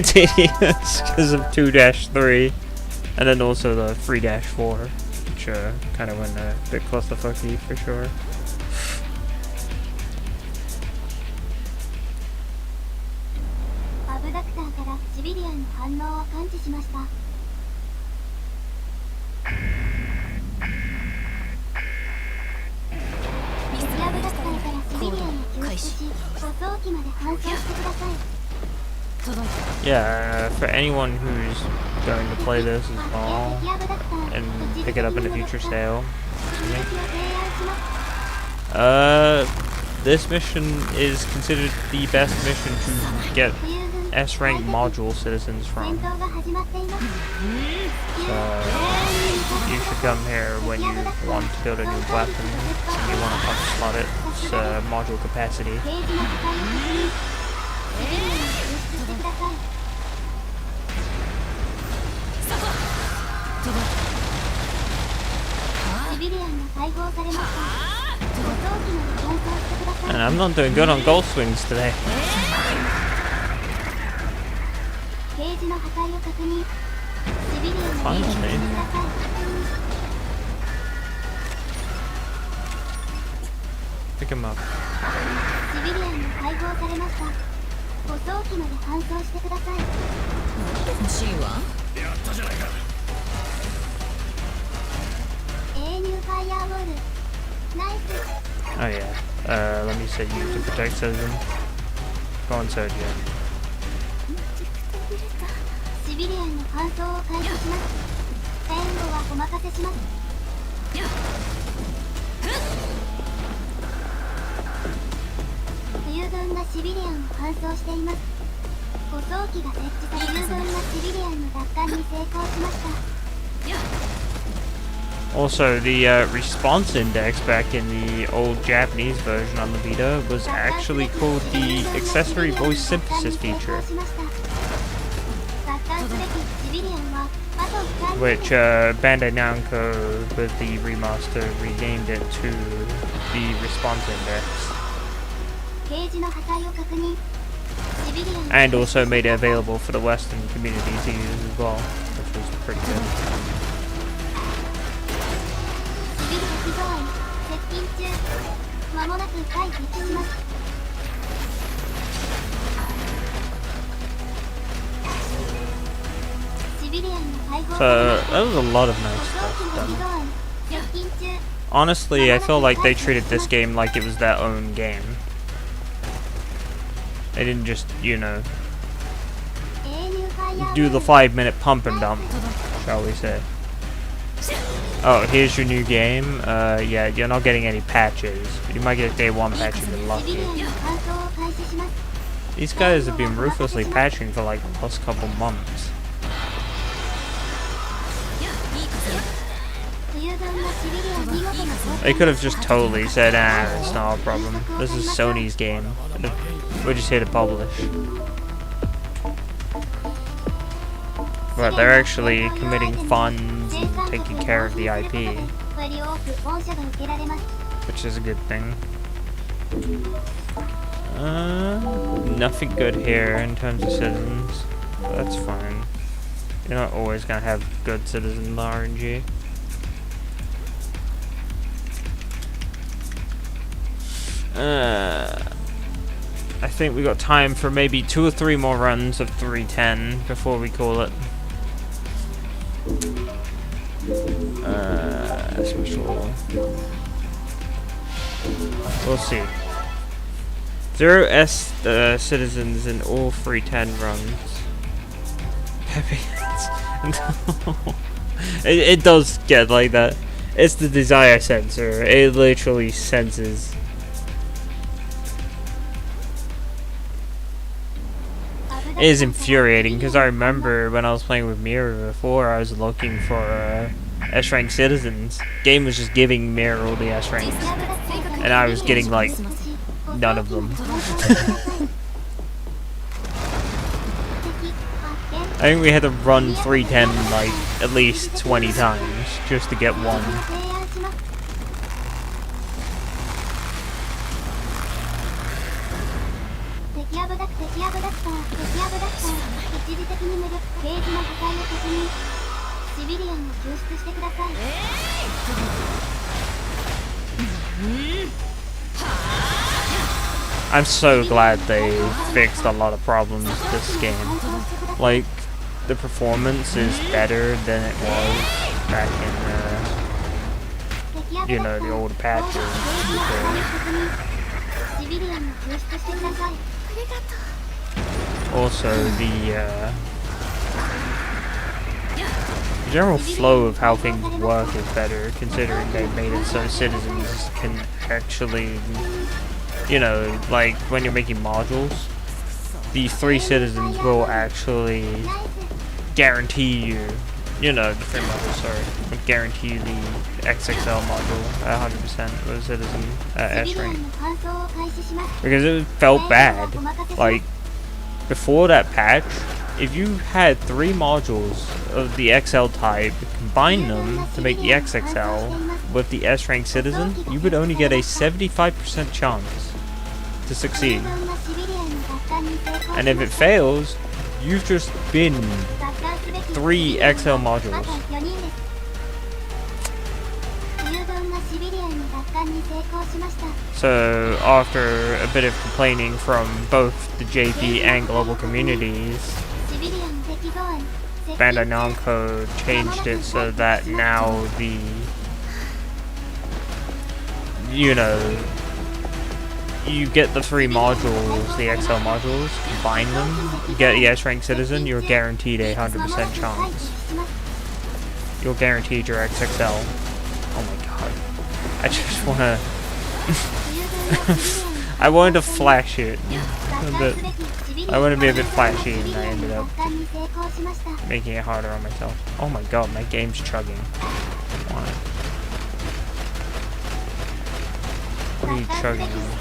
tedious because of 2-3, and then also the 3-4, which kind of went a bit clusterfucky for sure. Yeah, for anyone who's going to play this as well and pick it up in a future sale, this mission is considered the best mission to get S-rank module citizens from. So you should come here when you want to build a new weapon and you want to punch slot its module capacity. And I'm not doing good on gold swings today. Finally. Pick him up. Oh yeah. Let me set you to protect citizen. Go on, Sergio. Also, the response index back in the old Japanese version on the Vita was actually called the accessory voice synthesis feature, which Bandai Namco with the remaster renamed it to the response index. And also made it available for the Western community to use as well, which was pretty good. 間もなく回避します。 So that was a lot of nice stuff done. Honestly, I feel like they treated this game like it was their own game. They didn't just, you know, do the 5-minute pump and dump, shall we say. Oh, here's your new game. Yeah, you're not getting any patches. You might get a day 1 patch if you're lucky. These guys have been ruthlessly patching for like the last couple months. They could have just totally said, ah, it's not a problem. This is Sony's game. We're just here to publish. But they're actually committing funds and taking care of the IP, which is a good thing. Nothing good here in terms of citizens. That's fine. You're not always gonna have good citizens in the RNG. I think we got time for maybe 2 or 3 more runs of 310 before we call it. Special. We'll see. 0 citizens in all 310 runs. It does get like that. It's the desire sensor. It literally senses. It is infuriating because I remember when I was playing with Mira before, I was looking for S-rank citizens. Game was just giving Mira all the S-ranks, and I was getting like none of them. I think we had to run 310 like at least 20 times just to get one. I'm so glad they fixed a lot of problems this game. Like, the performance is better than it was back in, you know, the older patches. Also, the general flow of how things work is better, considering they made it so citizens can actually, you know, like when you're making modules, the 3 citizens will actually guarantee you, you know, the 3 modules, sorry, will guarantee you the XXL module 100% with a citizen S rank. Because it felt bad. Like, before that patch, if you had 3 modules of the XL type, combine them to make the XXL with the S rank citizen, you would only get a 75% chance to succeed. And if it fails, you've just been 3 XL modules. So after a bit of complaining from both the JP and global communities, Bandai Namco changed it so that now the, you know, you get the 3 modules, the XL modules, combine them, you get the S-rank citizen, you're guaranteed a 100% chance. You're guaranteed your XXL. Oh my god. I just wanna... I wanted to flash it, but I wanted to be a bit flashy and I ended up making it harder on myself. Oh my god, my game's chugging. Why? What are you chugging on?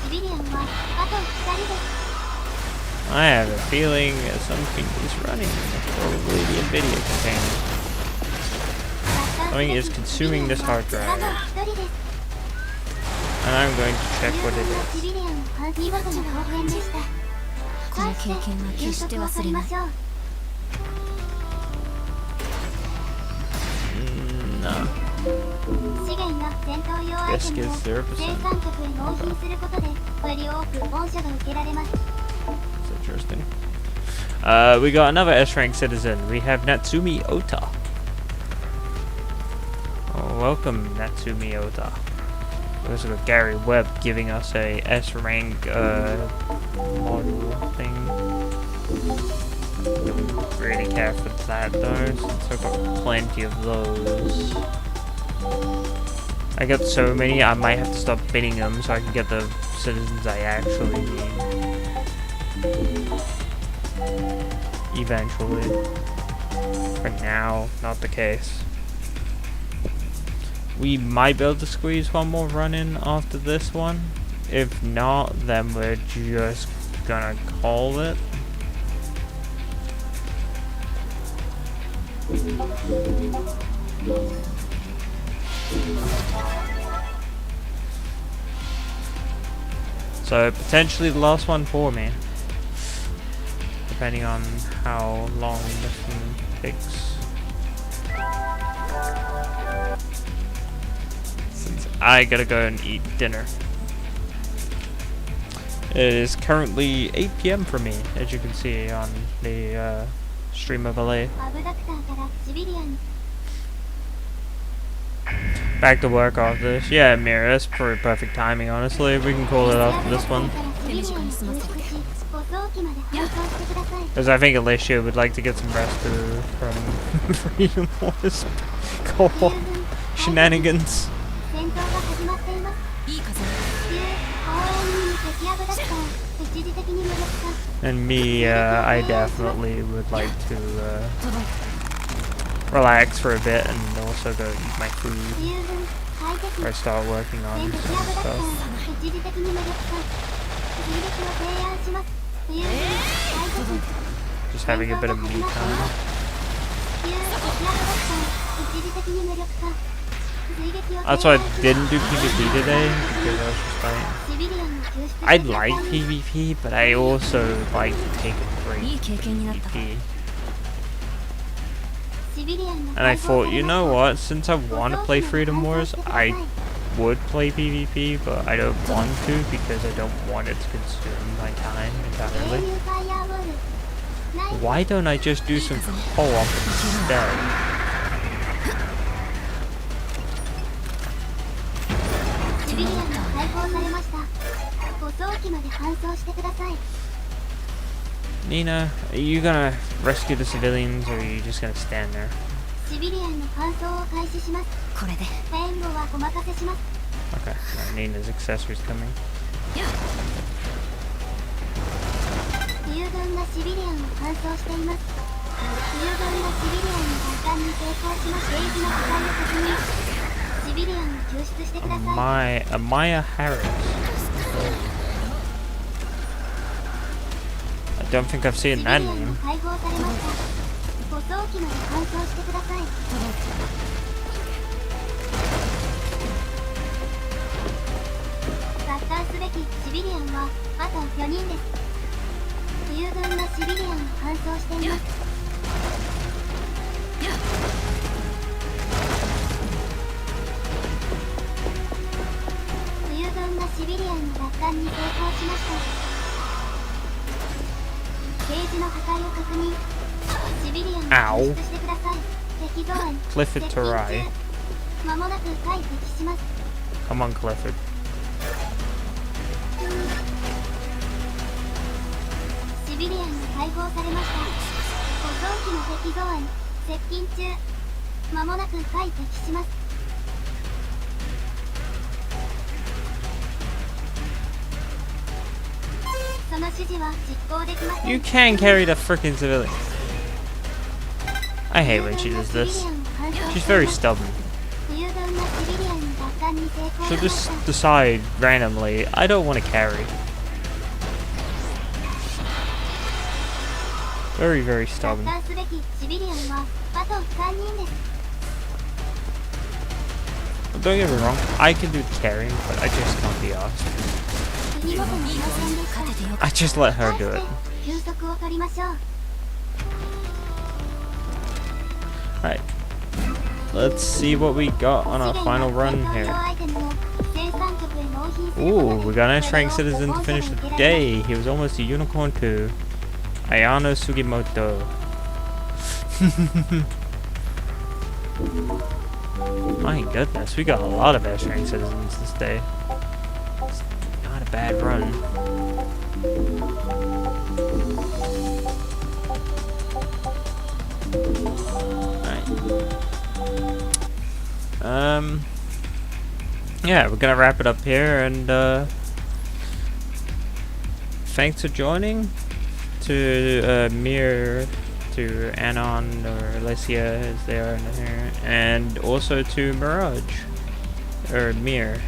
I have a feeling something is running. Probably the NVIDIA container. Something is consuming this hard drive. And I'm going to check what it is. この経験は決して忘れない。資源や戦闘用アイテムを生産国へ納品することでより多く恩赦が受けられます。 That's interesting. We got another S-rank citizen. We have Natsumi Ota. Oh, welcome, Natsumi Ota. We also got Gary Webb giving us a S-rank model thing. Don't really care for that though, since I've got plenty of those. I got so many, I might have to stop bidding them so I can get the citizens I actually need. Eventually. For now, not the case. We might be able to squeeze one more run in after this one. If not, then we're just gonna call it. So potentially the last one for me, depending on how long this one takes. Since I gotta go and eat dinner. It is currently 8 PM for me, as you can see on the stream of LA. Back to work off this. Yeah, Mira, that's pretty perfect timing, honestly. We can call it after this one. Because I think Alicia would like to get some rest from Freedom Wars co-op shenanigans. And me, I definitely would like to relax for a bit and also go eat my food before I start working on stuff. Just having a bit of me time. That's why I didn't do PvP today, because I was just like, I like PvP, but I also like to take a break from PvP. And I thought, you know what, since I want to play Freedom Wars, I would play PvP, but I don't want to because I don't want it to consume my time entirely. Why don't I just do some co-op instead? Nina, are you gonna rescue the civilians or are you just gonna stand there? Okay, now Nina's accessories coming. Amaya Harris. I don't think I've seen that name. Ow. Clifford Tarai. Come on, Clifford. You can carry the frickin' civilian. I hate when she does this. She's very stubborn. She'll just decide randomly, I don't want to carry. Very, very stubborn. Don't get me wrong, I can do the carrying, but I just can't be asked. I just let her do it. 休息を取りましょう。 Alright. Let's see what we got on our final run here. Ooh, we got a nice rank citizen to finish the day. He was almost a unicorn too. Ayano Sugimoto. My goodness, we got a lot of S rank citizens this day. It's not a bad run. Yeah, we're gonna wrap it up here, and thanks for joining to Mir, to Anon or Alicia as they are in here, and also to Mirage or Mir.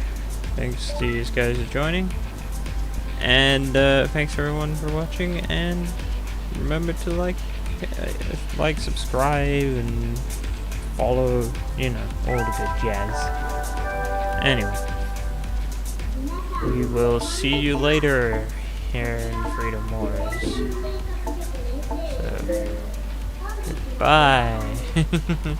Thanks to these guys for joining, and thanks everyone for watching, and remember to like, subscribe, and follow, you know, all the good jazz. Anyway, we will see you later here in Freedom Wars. So, goodbye.